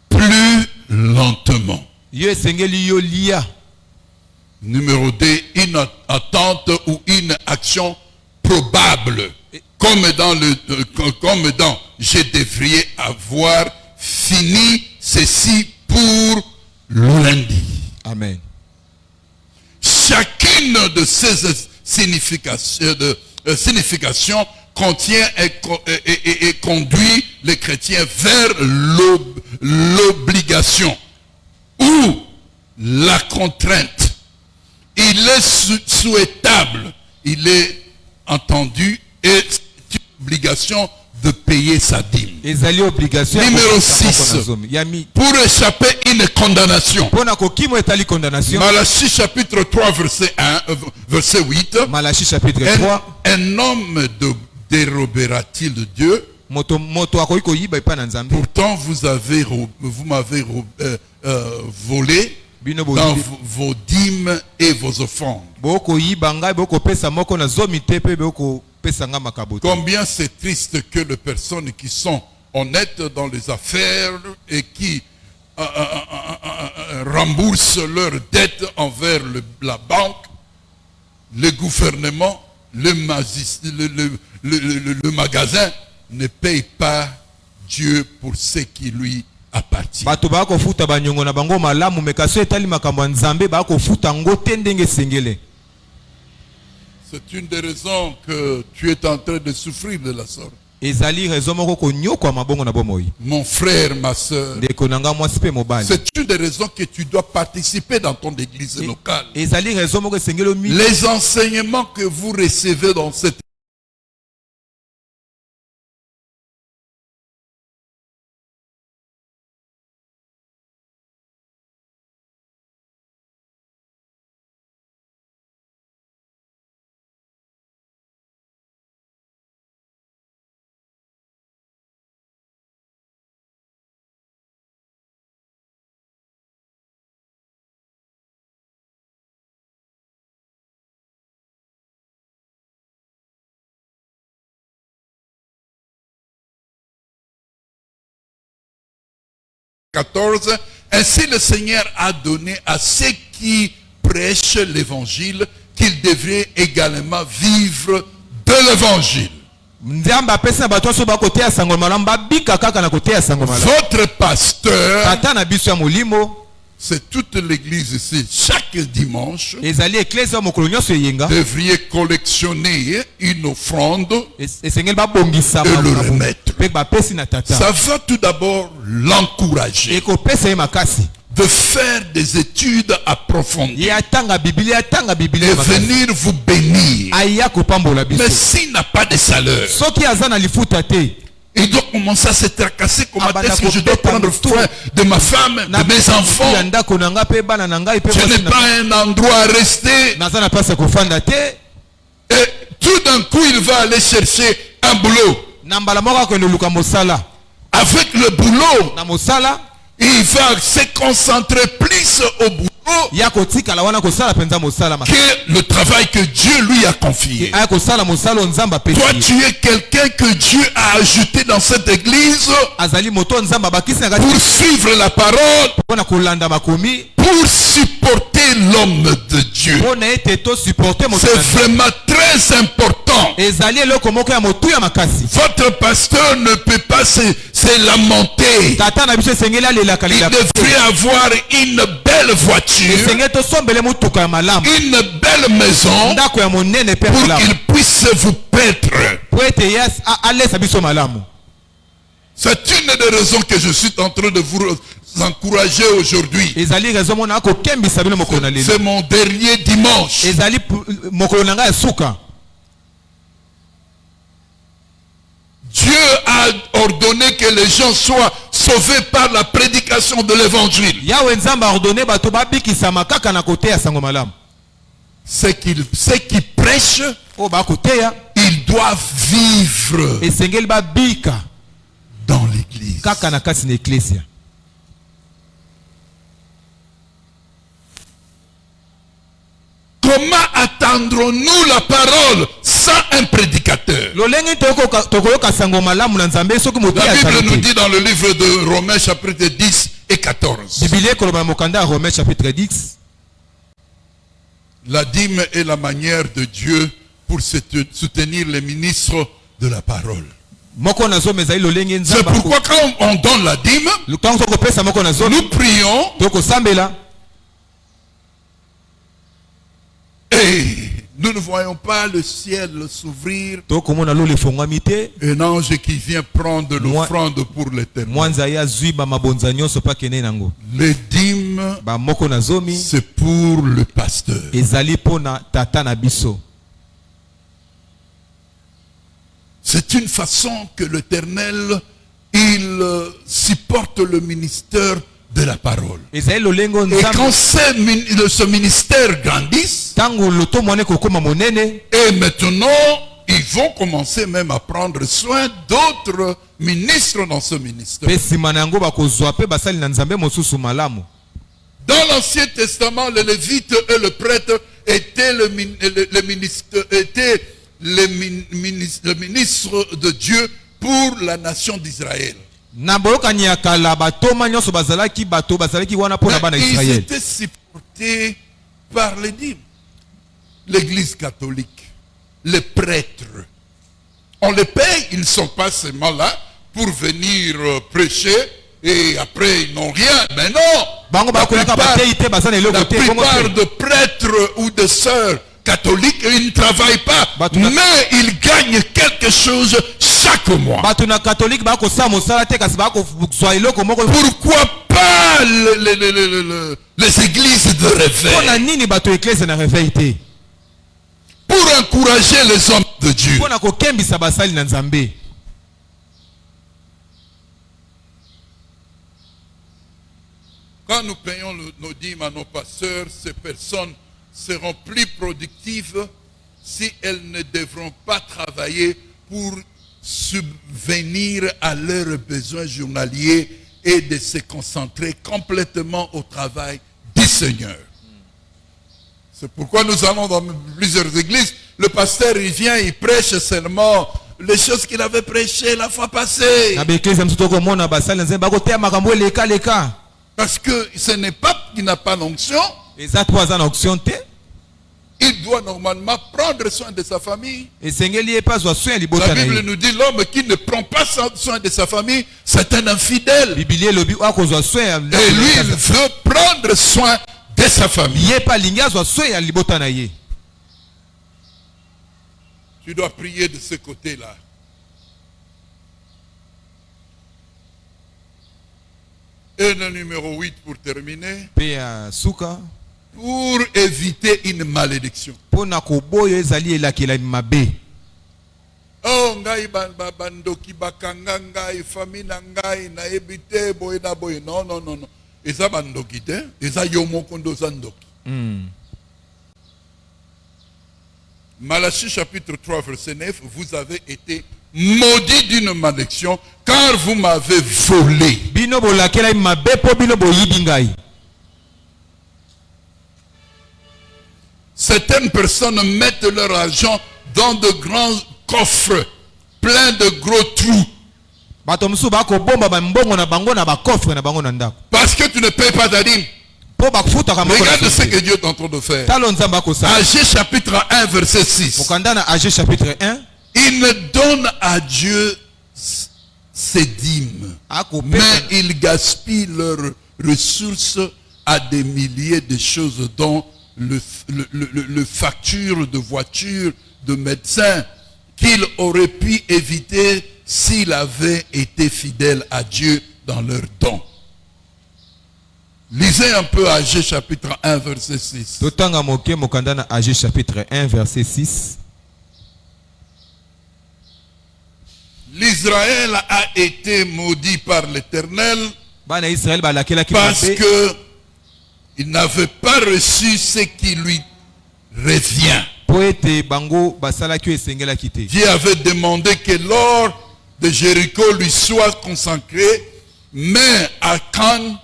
plus lentement. Numéro 2, une attente ou une action probable. Comme dans je devrais avoir fini ceci pour lundi. Amen. Chacune de ces significations contient et conduit les chrétiens vers l'obligation ou la contrainte. Il est souhaitable, il est entendu et c'est une obligation de payer sa dîme. Numéro 6. Pour échapper à une condamnation. Malachie chapitre 3 verset 8. Un homme dérobera-t-il de Dieu? Pourtant vous m'avez volé dans vos dîmes et vos offrandes. Combien c'est triste que les personnes qui sont honnêtes dans les affaires et qui remboursent leurs dettes envers la banque, le gouvernement, le magasin ne payent pas Dieu pour ce qui lui appartient. C'est une des raisons que tu es en train de souffrir de la sorte. Mon frère, ma soeur, c'est une des raisons que tu dois participer dans ton église locale. Les enseignements que vous recevez dans cette ainsi le Seigneur a donné à ceux qui prêchent l'évangile qu'ils devraient également vivre de l'évangile. Votre pasteur, c'est toute l'église ici, chaque dimanche, devriez collectionner une offrande et le remettre. Ça va tout d'abord l'encourager de faire des études approfondies et venir vous bénir. Mais s'il n'a pas de salaire, il doit commencer à se tracasser. Comment est-ce que je dois prendre soin de ma femme, de mes enfants? Je n'ai pas un endroit à rester. Et tout d'un coup, il va aller chercher un boulot. Avec le boulot, il va se concentrer plus au boulot ya kotikala wana kosala penza mosala que le travail que Dieu lui a confié. aya kosala mosala nzambe apesi Toi, tu es quelqu'un que Dieu a ajouté dans cette église azali moto nzambe abakisi na pour kati suivre la parole, mpona kolanda makomi pour supporter l'homme de Dieu. mpona ete tosupporte moto C'est vraiment très important. ezali eloko moko ya motu ya makasi. Votre pasteur ne peut pas se lamenter. tata na biso esengeli alelaka Il lela devrait avoir une belle voiture, esengeli tosombele motuka ya malamu une belle maison, ndako ya monene mpe pour malamu qu'il puisse vous paître. po ete ye alesa biso malamu. C'est une des raisons que je suis en train de vous encourager aujourd'hui. ezali raison mona akokembisa bino mokolo na lelo. C'est mon dernier dimanche. ezali mokolo na ngai ya suka. Dieu a ordonné que les gens soient sauvés par la prédication de l'évangile. yawe nzambe aordonne bato babikisama kaka na koteya sango malamu. Ceux qui prêchent, oyo bakoteya ils doivent vivre esengeli babika dans l'église. kaka na kati na eklesia. Comment attendrons-nous la parole sans un prédicateur? lolenge tokoyoka sango malamu na nzambe soki moto La Bible nous ya dit dans le livre de Romains chapitre 10 et 14. bibilia ekoloba na mokanda ya Romains chapitre 10. La dîme est la manière de Dieu pour soutenir les ministres de la parole. moko na zomi ezali lolenge C'est nzambe pourquoi quand on donne la dîme, ntango tokopesa moko na zomi nous prions tokosambela et nous ne voyons pas le ciel s'ouvrir. tokomona lolo efongwami te Un ange qui vient prendre l'offrande pour l'éternel. mwanza ye azwi bamabonza nyonso mpa kende nango. Les dîmes, bamoko na zomi c'est pour le pasteur. ezali mpona tata na biso. C'est une façon que l'Éternel, il supporte le ministère de la parole. ezali lolengo Et quand nzambe ce ministère grandisse, ntango loto mwana ekokoma monene et maintenant, ils vont commencer même à prendre soin d'autres ministres dans ce ministère. mpe nsima na yango bakozwa mpe basali na nzambe mosusu malamu. Dans l'Ancien Testament, le Lévite et le prêtre étaient le ministre de Dieu pour la nation d'Israël. na boyokani ya kala batoma nyonso bazalaki bato bazalaki wana mpona bana Ils Israël. étaient supportés par les dîmes. L'Église catholique, les prêtres, on les paye, ils ne sont pas seulement là pour venir prêcher et après ils n'ont rien. Mais non, bango la bakolaka bateyi te baza na eloko te bongo plupart te. de prêtres ou de sœurs catholiques, ils ne travaillent pas, Batuna- mais ils gagnent quelque chose chaque mois. bato na katolike bakosala mosala te kasi bakozwa eloko moko. Pourquoi pas les églises de mpona réveil? nini bato eklese na réveil te? Pour encourager les hommes de Dieu. mpona kokembisa basali na nzambe. Quand nous payons nos dîmes à nos pasteurs, ces personnes seront plus productives si elles ne devront pas travailler pour subvenir à leurs besoins journaliers et de se concentrer complètement au travail du Seigneur. C'est pourquoi nous allons dans plusieurs églises. Le pasteur, il vient, il prêche seulement les choses qu'il avait prêchées la fois passée. na baeklese mosusu tokomona basali na nzambe bakoteya makambo elekaleka. Parce que ce n'est pas qu'il n'a pas l'onction. eza to aza na option te. Il doit normalement prendre soin de sa famille. esengeli ye mpe azwa soin ya libota La na Bible ye. nous dit l'homme qui ne prend pas soin de sa famille, c'est un infidèle. bibilia elobi oyo akozwa soin ya Et lui, il veut prendre soin de sa famille. ye mpe alingi azwa soin ya libota na ye. Tu dois prier de ce côté-là. Et le numéro 8 pour terminer. mpe ya suka Pour éviter une malédiction. mpona koboyo ezali elakelami mabe. Oh, ngai bandoki bakanga ngai famille na ngai na ebite boye na boye. Non, non, non, non. Eza bandoki te. Eza yo moko ndo za ndoki. Malachie chapitre 3 verset 9. Vous avez été maudit d'une malédiction, car vous m'avez volé. Bino bolakela mabe po bino boyibi ngai. Certaines personnes mettent leur argent dans de grands coffres pleins de gros trous. Bato musu bako bomba ba mbongo na bango na ba coffre na bango na ndako. Parce que tu ne payes pas ta dîme. Po bakufuta ka mbongo. Regarde ce que Dieu est en train de faire. Talo nzamba ko sa. Agé chapitre 1 verset 6. Mokanda na Agé chapitre 1. Il ne donne à Dieu ses dîmes, mais il gaspille leurs ressources à des milliers de choses, dont le facture de voitures, de médecins, qu'il aurait pu éviter s'il avait été fidèle à Dieu dans leurs dons. Lisez un peu Agé chapitre 1 verset 6. Totanga moke mokanda na Agé chapitre 1 verset 6. L'Israël a été maudit par l'Éternel parce que il n'avait pas reçu ce qui lui revient. Dieu avait demandé que l'or de Jéricho lui soit consacré, mais Akan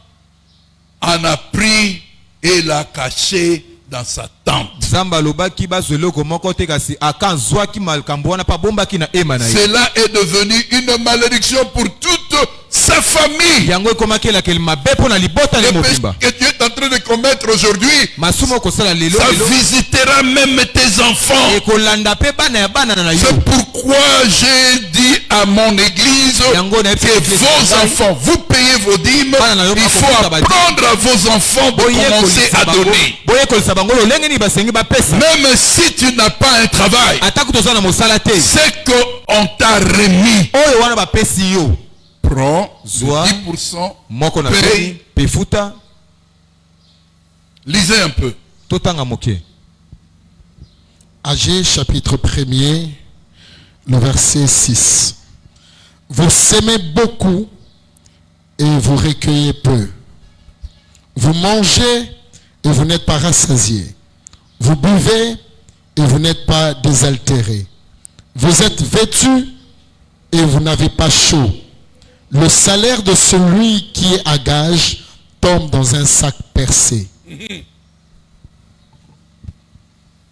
en a pris et l'a caché dans sa tente. Cela est devenu une malédiction pour toute sa famille. Le péché que Dieu est en train de commettre aujourd'hui, ça visitera même tes enfants. C'est pourquoi j'ai dit à mon église que vos enfants, vous payez vos dîmes, il faut apprendre à vos enfants de commencer à donner. Même si tu n'as pas un travail, c'est qu'on t'a remis. Prends 10%, paye. Lisez un peu. Agé chapitre 1er, le verset 6. Vous semez beaucoup et vous recueillez peu. Vous mangez et vous n'êtes pas rassasiés. Vous buvez et vous n'êtes pas désaltérés. Vous êtes vêtus et vous n'avez pas chaud. Le salaire de celui qui est à gage tombe dans un sac percé.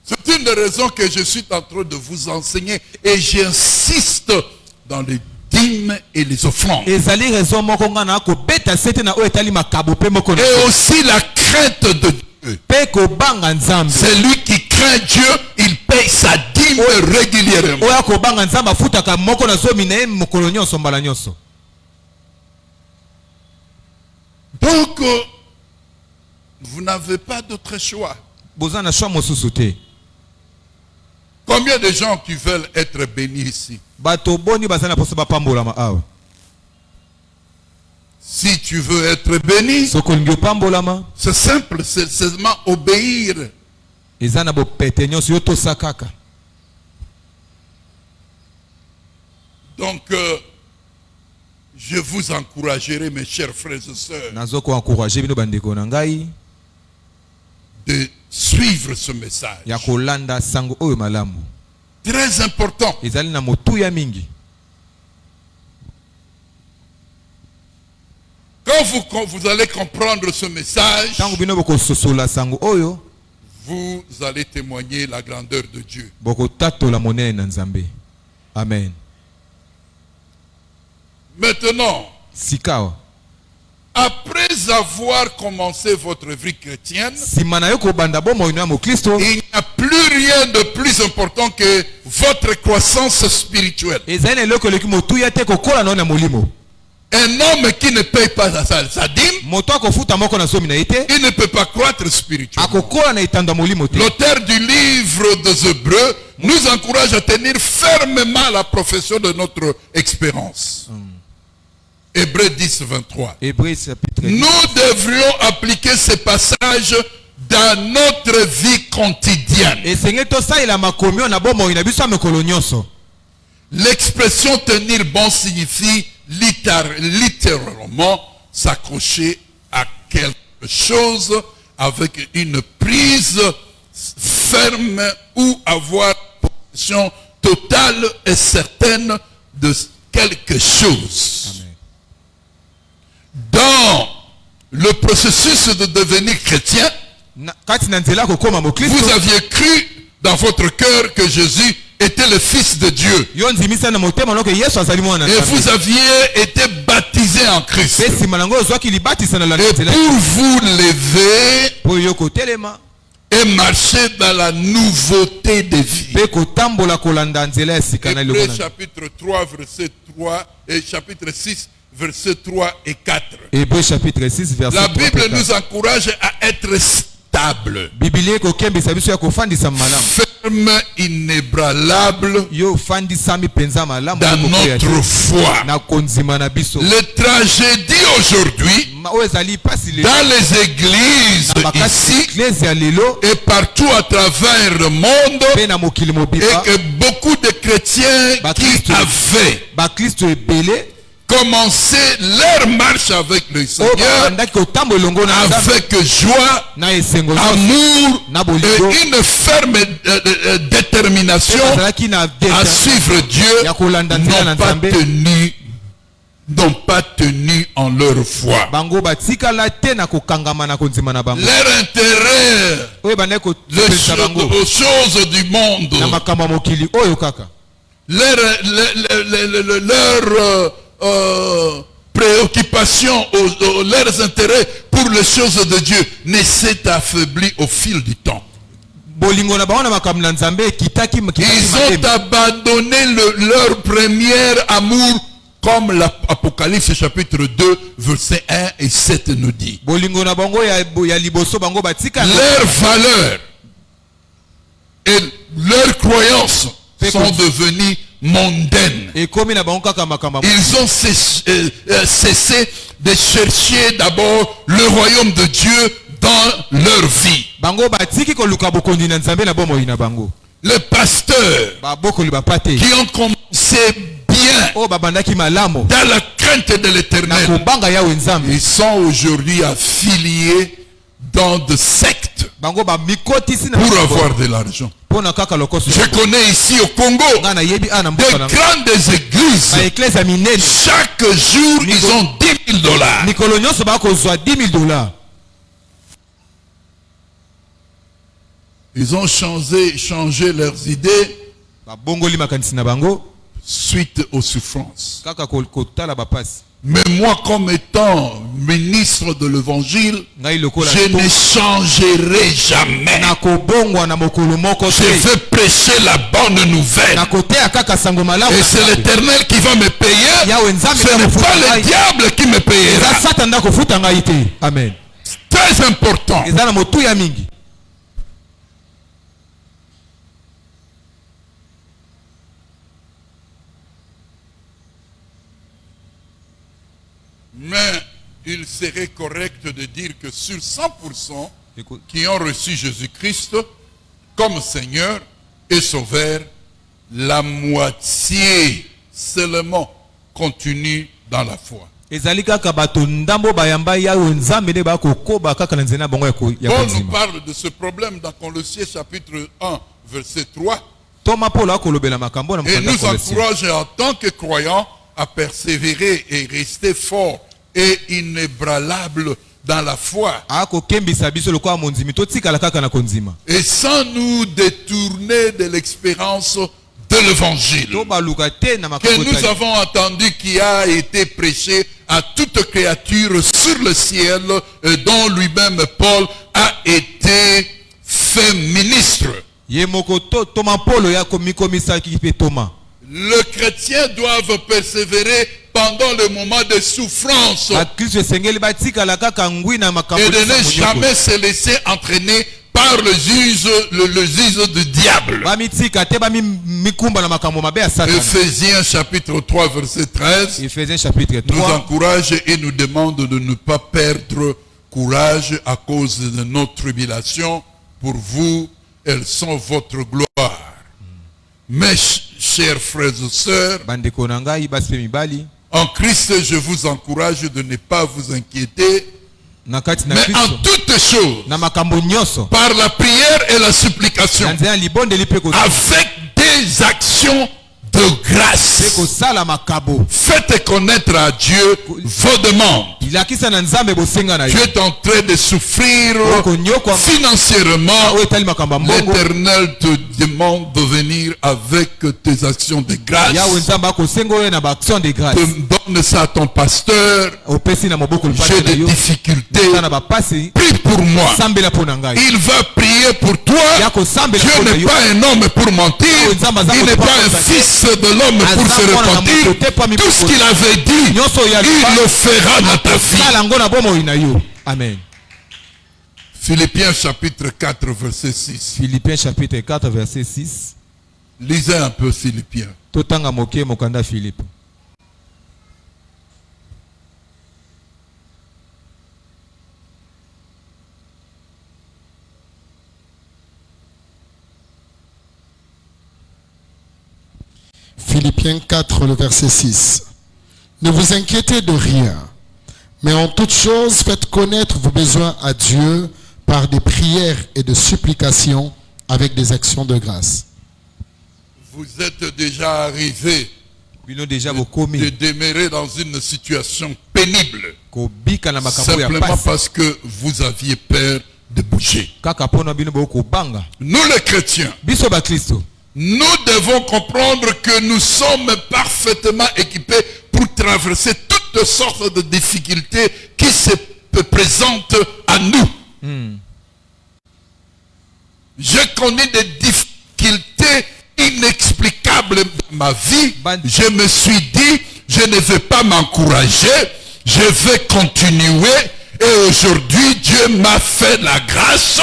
C'est une des raisons que je suis en train de vous enseigner et j'insiste dans les dîmes et les offrandes. Et aussi la crainte de Dieu. Celui qui craint Dieu, il paye sa dîme régulièrement. Donc, vous n'avez pas d'autre choix. Combien de gens qui veulent être bénis ici? Si tu veux être béni, c'est simple, c'est seulement obéir. Donc, je vous encouragerai, mes chers frères et sœurs, de suivre ce message. Très important. Quand vous allez comprendre ce message, vous allez témoigner la grandeur de Dieu. Amen. Maintenant, après avoir commencé votre vie chrétienne, il n'y a plus rien de plus important que votre croissance spirituelle. Un homme qui ne paye pas sa dîme, il ne peut pas croître spirituellement. L'auteur du livre des Hébreux nous encourage à tenir fermement la profession de notre expérience. Hébreux 10, 23. Nous devrions appliquer ces passages dans notre vie quotidienne. L'expression tenir bon signifie littéralement s'accrocher à quelque chose avec une prise ferme ou avoir une position totale et certaine de quelque chose. Amen. Dans le processus de devenir chrétien, Kati na nzela kokoma mokristo. vous aviez cru dans votre cœur que Jésus était le Fils de Dieu. Yo nzimisa na motema loke Yesu azali mwana na Et Nzambe. vous aviez été baptisé en Christ. Pe sima nango ozwaki libatisa na Et nzela. pour vous lever Po yo kotelema. et marcher dans la nouveauté de vie. Pe kotambola kolanda nzela ya sika na Hébreux eloko na. chapitre 3, verset 3 et chapitre 6, verset 3 et 4. Hébreux chapitre 6 verset La 3. Bible nous encourage à être stable, Biblia kokembisa biso ya kofandisa malamu. ferme, inébranlable Yo fandisa mi penza malamu dans na kokoya te. notre foi. Na konzima na biso. Les tragédies aujourd'hui Oyo ezali pasi le. dans les églises Na bakati ici église ya lelo et partout à travers le monde, pe na mokili et mobimba. que beaucoup de chrétiens Ba qui Christ- avaient Ba Kristo ebele commencé leur marche avec le oyo Seigneur bandaki kotambola elongo na Nzambe avec joie, na esengo nyonso. amour Na bolingo. et une ferme détermination bazalaki na à suivre Dieu, ya kolanda nzela na n'ont pas tenu en leur foi. bango batikala te na kokangama na kondima na bango Leur intérêt oyo bandaki kopesa bango aux choses du monde, na makambo ya mokili oyo kaka leur préoccupation, leurs intérêts pour les choses de Dieu ne s'est affaibli au fil du temps. bolingo na bango na makambo na Nzambe ekitaki Ils ont abandonné leur premier amour, comme l'Apocalypse chapitre 2 verset 1 et 7 nous dit. bolingo na bango ya liboso bango batika Leurs valeurs et leurs croyances sont devenues mondaines. ekomi na bango kaka makambo ya Ils ont cessé de chercher d'abord le royaume de Dieu dans leur vie. bango batiki koluka bokondi na Nzambe na bomoi na bango Les pasteurs babokoli bapate qui ont commencé bien oyo babandaki malamu dans la crainte de na l'Éternel, kobanga yawe Nzambe ils sont aujourd'hui affiliés dans de sectes bango bamikotisi na pour avoir de l'argent. mpona kaka lokoso Je connais ici au Congo nga nayebi ana de mboka na grandes églises. baeklese ya minene Chaque jour, ils ont $10,000. mikolo nyonso bakozwa $10,000 Ils ont changé leurs idées babongoli makanisi na bango suite aux souffrances. kaka kotala bapasi Mais moi, comme étant ministre de l'évangile, ngai lokola je ne changerai jamais. nakobongwa na mokolo moko Je te veux prêcher la bonne nouvelle. nakoteya kaka sango malamu Et c'est l'Éternel qui va me payer. yawe Nzambe Ce n'est pas le ngai diable qui me eza payera. satan nda kofuta ngai te amen Très important. eza na motuya mingi Mais il serait correct de dire que sur 100% Écoute. qui ont reçu Jésus-Christ comme Seigneur et Sauveur, la moitié seulement continue dans la foi. ezali kaka bato ndambo bayamba yawe Nzambe nde bakokoba kaka na nzela na bango ya Paul nous kondima parle de ce problème dans Colossiens chapitre 1, verset 3. toma polo akolobela makambo na Et mokanda nous Colossiens. encourage en tant que croyants à persévérer et rester forts et inébranlables dans la foi. akokembisa biso lokola mondimi totikala kaka na kondima Et sans nous détourner de l'expérience de l'évangile tobaluka te na que makambo nous avons entendu qui a été prêché à toute créature sur le ciel et dont lui-même Paul a été fait ministre. ye moko toma polo ya komikomisaki mpe toma Le chrétien doit persévérer pendant le moment de souffrance bakristo esengeli batikala kaka ngwi na makambo et de ne nyonso. jamais se laisser entraîner par le juge du diable. bamitika te bamikumba na makambo mabe ya satana Éphésiens chapitre 3 verset 13 Ephésiens chapitre nous 3 encourage et nous demande de ne pas perdre courage à cause de nos tribulations. Pour vous, elles sont votre gloire. Mes chers frères et sœurs, bandeko na ngai basi mpe mibali en Christ, je vous encourage de ne pas vous inquiéter, na kati na mais en kristo toutes choses, na makambo nyonso par la prière et la supplication, na nzela ya libondeli mpe koto avec des actions de grâce. Faites connaître à Dieu vos demandes. Tu es en train de souffrir financièrement. L'Éternel te demande de venir avec tes actions de grâce. Donne ça à ton pasteur. J'ai des difficultés. Prie pour moi. Il va prier pour toi. Dieu n'est pas un homme pour mentir. Il n'est pas un fils de l'homme pour se repentir. Tout ce qu'il avait dit, il le fera dans ta vie. Amen. Philippiens chapitre 4 verset 6. Philippiens chapitre 4 verset 6. Lisez un peu Philippiens. Totanga moke mokanda Philippe. Philippiens 4, le verset 6. Ne vous inquiétez de rien, mais en toute chose faites connaître vos besoins à Dieu par des prières et de supplications avec des actions de grâce. Vous êtes déjà arrivé de demeurer dans une situation pénible simplement parce que vous aviez peur de bouger. Nous les chrétiens, nous devons comprendre que nous sommes parfaitement équipés pour traverser toutes sortes de difficultés qui se présentent à nous. J'ai connu des difficultés inexplicables dans ma vie. Je me suis dit, je ne vais pas m'encourager, je vais continuer. Et aujourd'hui, Dieu m'a fait la grâce.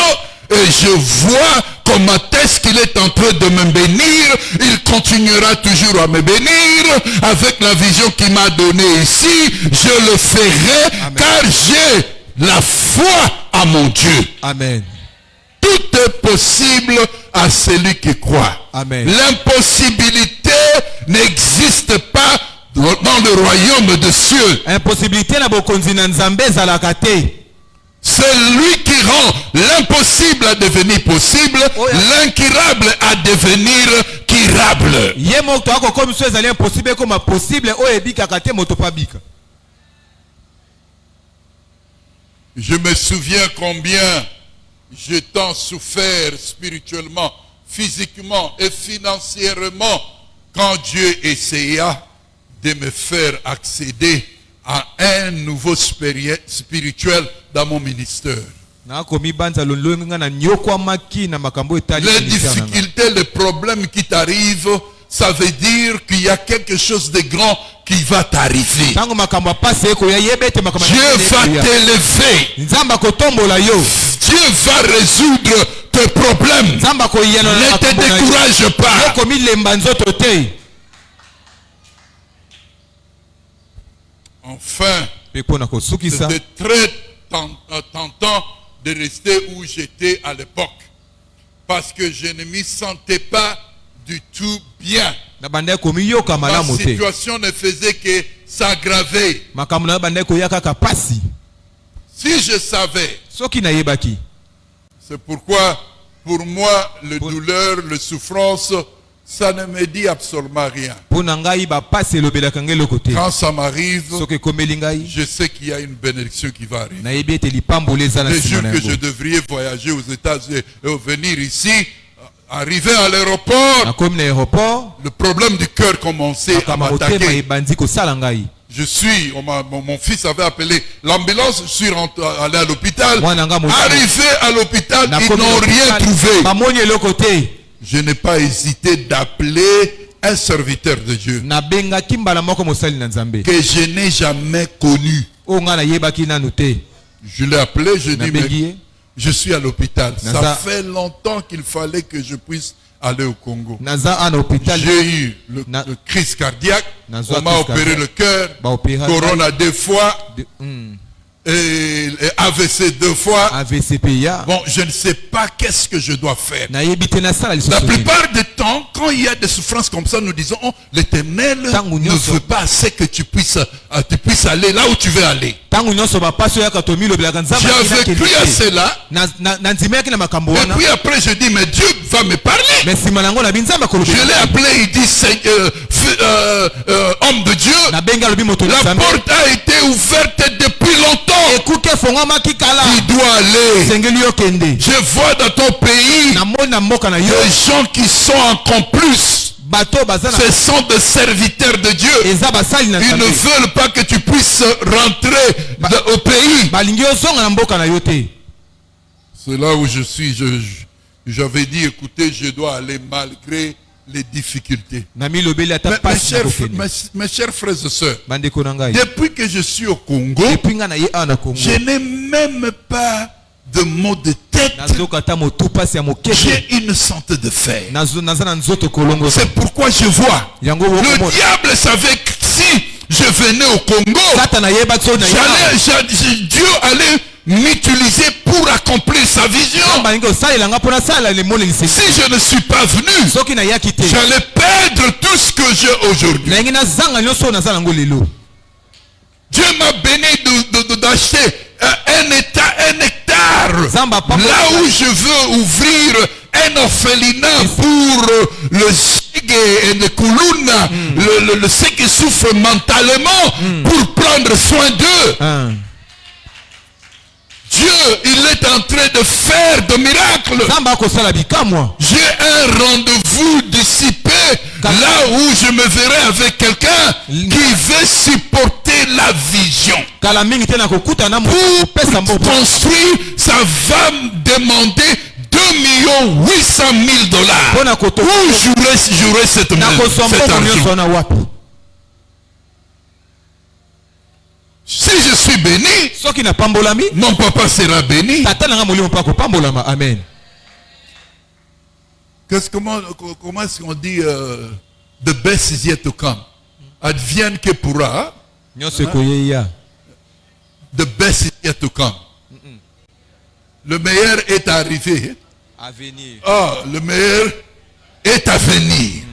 Et je vois comment est-ce qu'il est en train de me bénir. Il continuera toujours à me bénir. Avec la vision qu'il m'a donnée ici, je le ferai. Amen. Car j'ai la foi à mon Dieu. Amen. Tout est possible à celui qui croit. Amen. L'impossibilité n'existe pas dans le royaume des cieux. Impossibilité na bokonzi na nzambe zalakate. C'est lui qui rend l'impossible à devenir possible, l'incurable à devenir curable. Je me souviens combien j'ai tant souffert spirituellement, physiquement et financièrement quand Dieu essaya de me faire accéder à un nouveau spirituel dans mon ministère. Les difficultés, les problèmes qui t'arrivent, ça veut dire qu'il y a quelque chose de grand qui va t'arriver. Dieu va t'élever. Dieu va résoudre tes problèmes. Ne te décourage pas. Enfin, c'était très tentant de rester où j'étais à l'époque. Parce que je ne m'y sentais pas du tout bien. Ma situation ne faisait que s'aggraver. Si je savais, c'est pourquoi pour moi, le douleur, la souffrance, ça ne me dit absolument rien. Quand ça m'arrive, je sais qu'il y a une bénédiction qui va arriver. Les jours que je devrais voyager aux États-Unis et venir ici, arriver à l'aéroport, le problème du cœur commençait à m'attaquer. Mon fils avait appelé l'ambulance, je suis allé à l'hôpital. Arrivé à l'hopital, ils n'ont rien trouvé. Je n'ai pas hésité d'appeler un serviteur de Dieu que je n'ai jamais connu. Je l'ai appelé, je lui ai dit, je suis à l'hôpital. Ça fait longtemps qu'il fallait que je puisse aller au Congo. J'ai eu le crise cardiaque, on m'a opéré le cœur, corona 2 fois. Et AVC 2 fois. Bon, je ne sais pas qu'est-ce que je dois faire. La plupart du temps, quand il y a des souffrances comme ça, nous disons, oh, l'Éternel ne veut pas assez que tu puisses aller là où tu veux aller. J'avais cru à cela. Et puis après je dis mais Dieu va me parler. Je l'ai appelé, il dit homme de Dieu. La porte a été ouverte depuis longtemps. Il doit aller. Je vois dans ton pays des gens qui sont encore plus. Ce sont des serviteurs de Dieu. Ils ne veulent pas que tu puisses rentrer au pays. C'est là où je suis. J'avais dit, écoutez, je dois aller malgré les difficultés. Mes chers frères et sœurs, depuis que je suis au Congo, je n'ai même pas de maux de tête. J'ai une santé de fer. C'est pourquoi je vois. Le diable savait que si je venais au Congo, Dieu allait m'utiliser pour accomplir sa vision. Si je ne suis pas venu, j'allais perdre tout ce que j'ai aujourd'hui. Dieu m'a béni d'acheter un hectare là où je veux ouvrir un orphelinat pour le Sege et le Kuluna, ceux qui souffrent mentalement, pour prendre soin d'eux. Dieu, il est en train de faire de miracles. J'ai un rendez-vous d'ici peu, là où je me verrai avec quelqu'un qui veut supporter la vision. Pour construire, ça va me demander 2 800 000 $. Où j'aurai cet argent? Si je suis béni, mon papa sera béni. Amen. Comment est-ce qu'on dit the best is yet to come? Advienne que pourra. The best is yet to come. Le meilleur est arrivé. Le meilleur est à venir.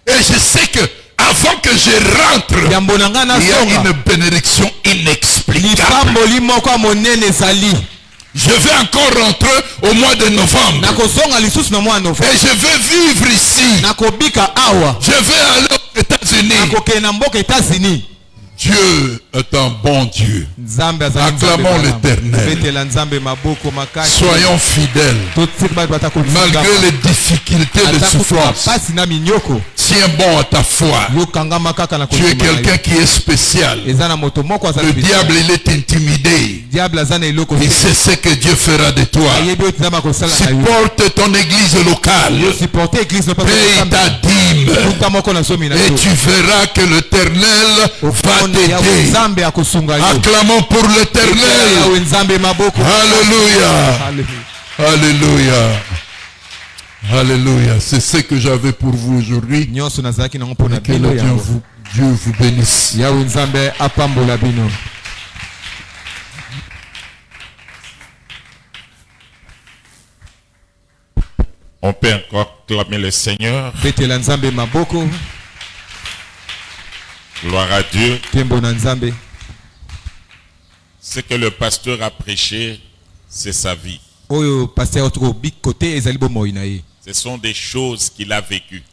Et je sais que avant que je rentre, il y a une bénédiction inexplicable. Je vais encore rentrer au mois de novembre. Et je vais vivre ici. Je vais aller aux États-Unis. Dieu est un bon Dieu. Acclamons l'Éternel. Soyons fidèles. Malgré les difficultés, les souffrances. Tiens bon à ta foi. Tu es quelqu'un qui est spécial. Le diable, il est intimidé. Il sait ce que Dieu fera de toi. Supporte ton église locale. Paye ta dîme. Et tu verras que l'Éternel va t'aider. Acclamons pour l'Éternel. Alléluia. Alléluia. Alléluia. C'est ce que j'avais pour vous aujourd'hui. Que Dieu vous bénisse. On peut encore clamer le Seigneur. Gloire à Dieu. Ce que le pasteur a prêché, c'est sa vie. Ce sont des choses qu'il a vécues.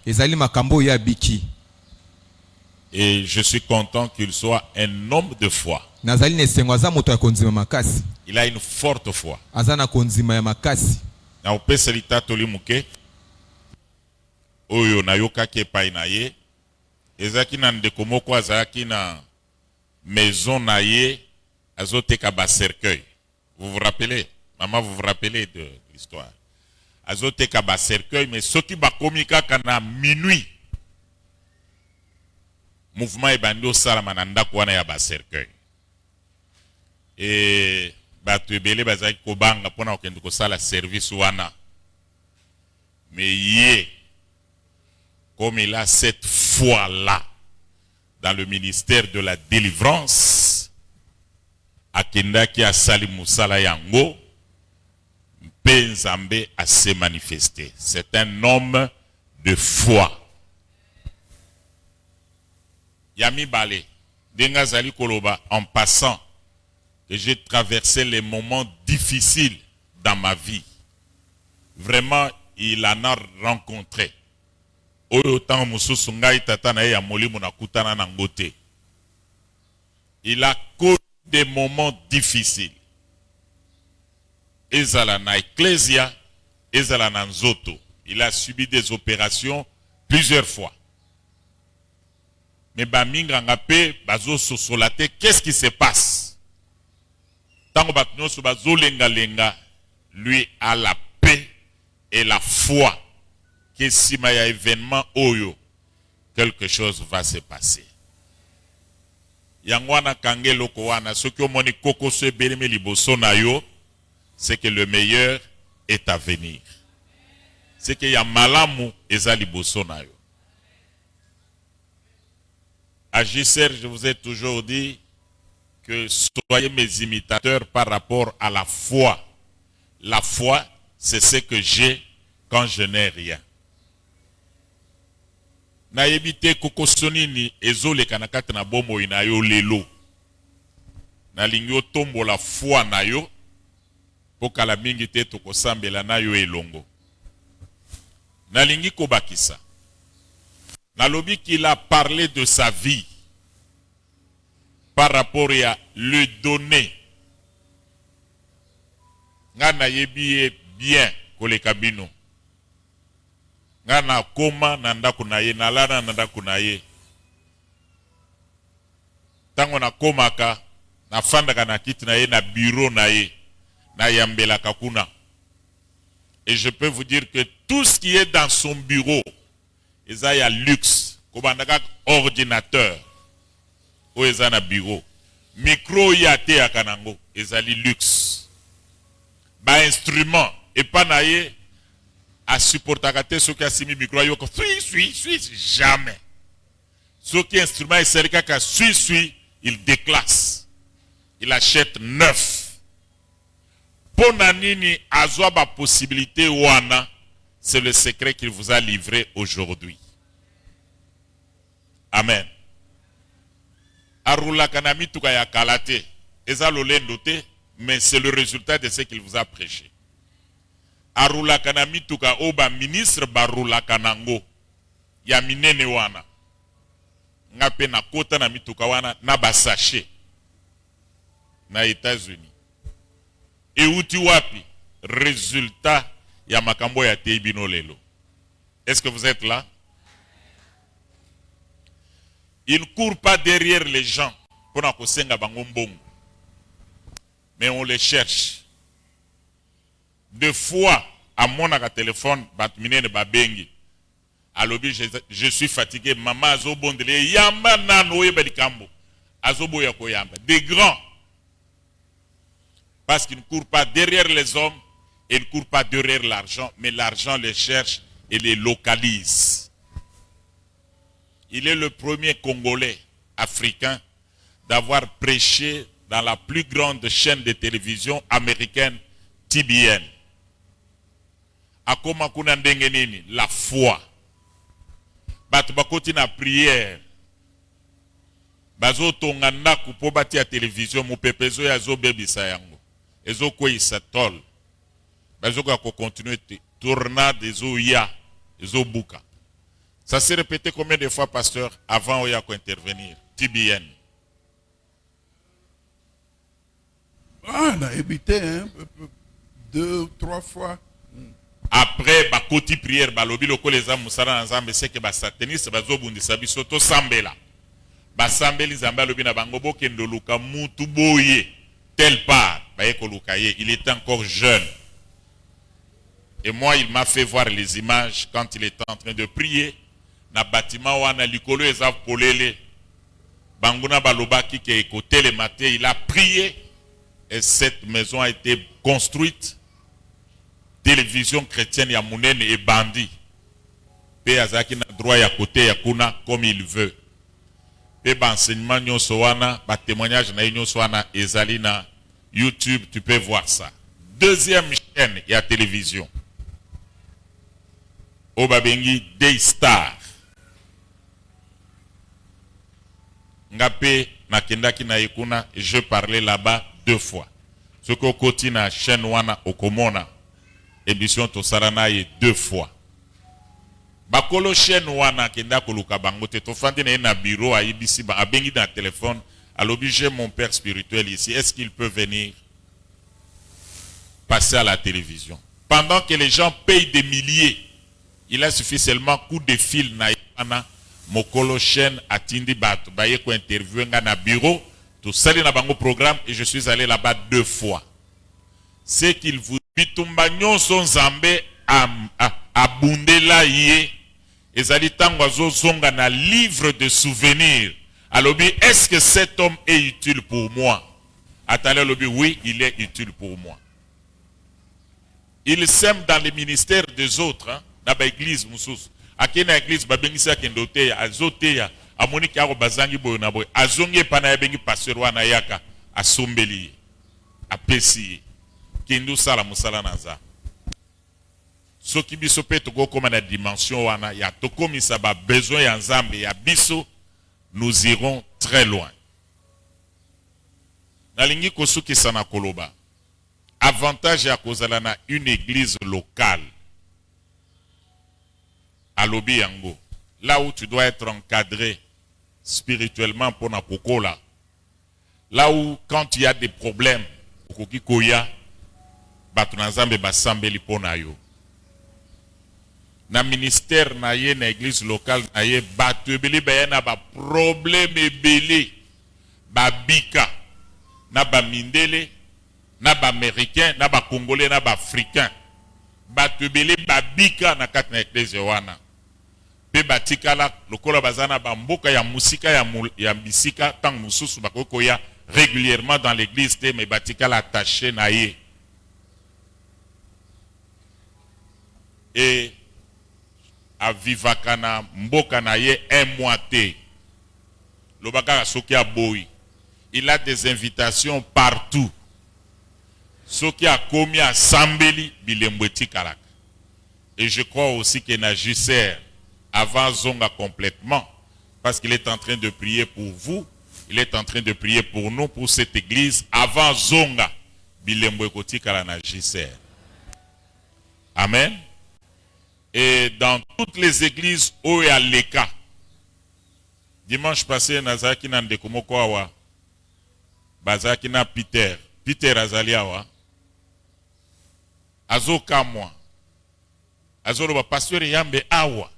Et je suis content qu'il soit un homme de foi. Il a une forte foi. Na upesa litato limuke oyo nayoka ke pai na ye ezaki na ndeko moko azaki na maison na ye azoteka ba cercueil. Vous vous rappelez? Maman, vous vous rappelez de l'histoire? Azoteka ba cercueil, mais soki ba komika kana minuit mouvement ebandi osala na ndako wana ya ba cercueil. Et bato ebele bazaki kobanga pona okende kosala service wana. Mais yé, comme il a cette foi-là dans le ministère de la délivrance, akendaki asali musala yango, mpe Nzambe a se manifesté. C'est un homme de foi. Yami Bale, denga zali koloba en passant. que j'ai traversé les moments difficiles dans ma vie. Vraiment, il en a rencontré. Il a connu des moments difficiles. Ezala na Ecclesia, ezala na Nzoto. Il a subi des opérations plusieurs fois. Mais baminga ngape bazo sosolate, qu'est-ce qui se passe? Tango batnyoso bazo lenga lenga, lui a la paix et la foi que si il y a événement oyo, quelque chose va se passer. Yangwana kangelo kowana, ce que moni koko se beleme liboso na yo, c'est que le meilleur est à venir. C'est que ya malamu eza liboso na yo. À JCR, je vous ai toujours dit que soyez mes imitateurs par rapport à la foi. La foi, c'est ce que j'ai quand je n'ai rien. Na yebite kokosonini ezole kanakata na bomo ina yo lelo. Na lingyo tombo la foi na yo. Poka la mingi te tokosambela na yo elongo. Na lingi kobakisa. Nalobi qu'il a parlé de sa vie par rapport à le donner. Ngana yebi bien koleka bino. Ngana koma nanda kunaye nalana nanda kunaye. Tango na komaka na fandaka na kiti na ye na bureau na ye na yambela kakuna. Et je peux vous dire que tout ce qui est dans son bureau, il y a luxe, comme un ordinateur, ou il y a un bureau, micro yate à kanango, il y a luxe, ba instrument et pas naie à supporter ce qui a simi micro yo suis jamais. Ce qui instrument est celui qui a suis il déclasse, il achète neuf. Ponanini azwa ba possibilité wana, c'est le secret qu'il vous a livré aujourd'hui. Amen. Arula kanami tuka ya kalate, eza lolendo te, mais c'est le résultat de ce qu'il vous a prêché. Arula kanami tuka oba ministre barula kanango, ya minene wana. Ngape na kota na mituka wana na basache na États-Unis. Et uti wapi résultat ya makambo ya teibino lelo. Est-ce que vous êtes là? Il ne court pas derrière les gens pour na kosenga bango mbongo. Mais on les cherche. Deux fois à mon téléphone batmine ba bengi. Alobi je suis fatigué, maman azo bondele yamba na noye balikambo. Azo boya ko yamba. Des grands. Parce qu'ils ne courent pas derrière les hommes, et ils ne courent pas derrière l'argent, mais l'argent les cherche et les localise. Il est le premier Congolais africain d'avoir prêché dans la plus grande chaîne de télévision américaine, TBN. Akoma kuna ndenge nini? La foi. Batu bakoti na prière. Bazo tonga ndaku po bati ya télévision mupepezo ya zo bebisa yango. Ezo ko isatol. Bazo ko continuer tourner des oya, ezo buka. Ça s'est répété combien de fois, pasteur, avant oya ko intervenir? TBN. Ah, on a évité, hein, 2 ou 3 fois. Après, ba koti prière, ba lobi loko les âmes musara nzambe seke ba sataniste bazo bundisa biso to sambela. Ba sambeli zamba lobi na bango bokendo luka mutu boye tel part ba yeko lukaye. Il était encore jeune. Et moi, il m'a fait voir les images quand il était en train de prier. Na bâtiment wana likolo ezav polele. Banguna balobaki ke écouté le matin, il a prié et cette maison a été construite. Télévision chrétienne ya munene et bandi. Pe azaki na droit ya côté ya kuna comme il veut. Pe ba enseignement nyonso wana, ba témoignage na nyonso wana ezali na YouTube, tu peux voir ça. Deuxième chaîne ya télévision. Obabengi Daystar. Ngape nakendaki na ekuna, je parlais là-bas 2 fois. Ce que côté na chaîne wana okomona émission to sarana ye 2 fois. Bakolo chaîne wana kenda koluka bango te to fandi na bureau a ibisi ba abengi dans téléphone à l'objet mon père spirituel ici, est-ce qu'il peut venir passer à la télévision? Pendant que les gens payent des milliers, il a suffi seulement coup de fil na yana mokolo chaîne atindi bato baye ko interview nga na bureau tout sali na bango programme et je suis allé là-bas 2 fois. C'est qu'il vous bitumba nyonso nzambe abundela ye ezali tango azozonga na livre de souvenirs. Alobi, est-ce que cet homme est utile pour moi? Attendez, alobi, oui, il est utile pour moi. Il sème dans les ministères des autres, hein, dans l'église, moussous. Akena église, babengisa kendoteya, azoteya, amoniki ako bazangi boyo na boyo, azongi pana yabengi pasteur wana yaka, asombeli, apesi, kendo sala musala naza. Soki biso pe toko koma na dimension wana, ya toko misaba besoin ya nzambe, ya biso, nous irons très loin. Nalingi kosuki sana koloba. Avantage ya kozala na une église locale. À Lobi Yango. Là où tu dois être encadré spirituellement pour na kokola. Là où quand il y a des problèmes, okoki koya, batu na nzambe basambeli pona yo. Na ministère na ye na église locale na ye batu ebele bayana ba problème ebele ba bika na ba mindele na ba américain na ba congolais na ba africain batu ebele ba bika na kati na église wana pe batikala lokola bazana ba mboka ya musika ya bisika tant mususu bakokoya régulièrement dans l'église te mais batikala attaché na ye et avivaka na mboka na ye 1 mois te. Lobaka soki aboyi. Il a des invitations partout. Soki a komi a sambeli bilembweti kalak. Et je crois aussi que na Jusser avant zonga complètement parce qu'il est en train de prier pour vous, il est en train de prier pour nous pour cette église avant zonga bilembweti kala na Jusser. Amen. Et dans toutes les églises où il y a les cas. Dimanche passé, Nazaki na ndekomoko awa. Bazaki na Peter. Peter azali awa. Azoka moi. Azolo ba pasteur yambe awa.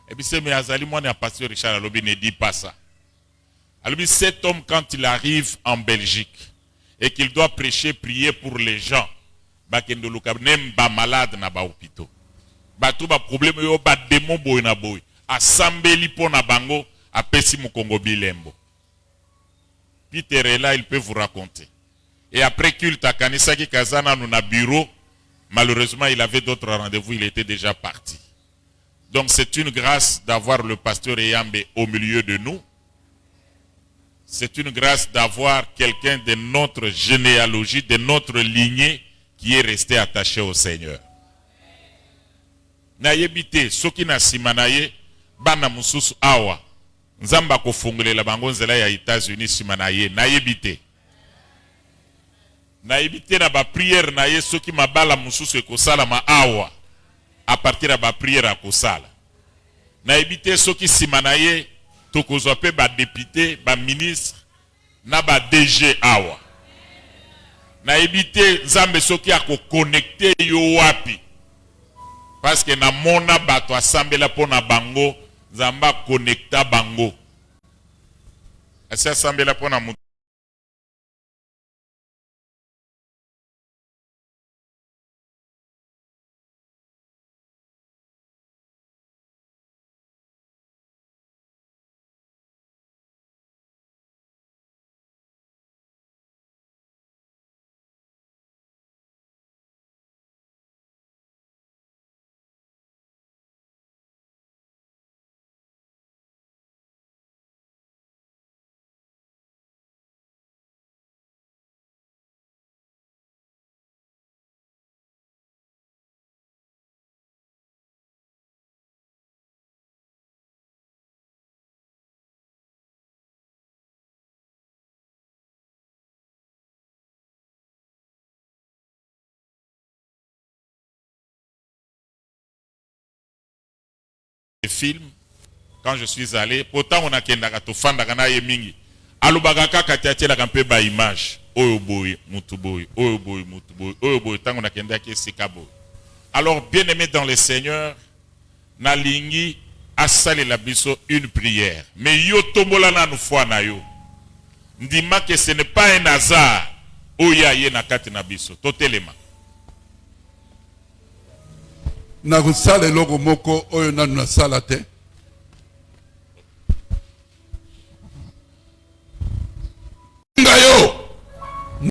Et puis c'est mais azali moi na pasteur Richard Alobi ne dit pas ça. Alobi cet homme quand il arrive en Belgique et qu'il doit prêcher, prier pour les gens, bakendo luka nem ba malade na ba hôpitaux. Bato ba problème yo ba démon boy na boy asambeli pona bango apesi mukongo bilembo. Peter est là, il peut vous raconter. Et après culte à Kanisaki Kazana nous na bureau, malheureusement il avait d'autres rendez-vous, il était déjà parti. Donc c'est une grâce d'avoir le pasteur Eyambe au milieu de nous. C'est une grâce d'avoir quelqu'un de notre généalogie, de notre lignée qui est resté attaché au Seigneur. Na yebite soki na simanaye bana mususu awa nzamba kofungulela bango nzela ya États-Unis simanaye na yebite na ba prière na ye soki mabala mususu ekosala ma awa à partir de ba prière akosala na yebite soki simanaye tokozwa pe ba député ba ministre na ba DG awa na yebite nzambe soki ako connecter yo wapi. Parce que na mona bato asambela pona bango zamba connecta bango. Asa asambela pona films, quand je suis allé, pourtant on a kendaka to fandaka na yemingi. Alubaka kaka tiatia la kampe ba image. Oyo boy, mutu boy, oyo boy, mutu boy, oyo boy, tant on a kendaka sikabo. Alors, bien aimé dans le Seigneur, na lingi asale la biso une prière. Mais yo tombola na nou foi na yo. Ndima que ce n'est pas un hasard. Oya ye na kati na biso. Totelema. Na kusala eloko moko oyo nanu na sala te.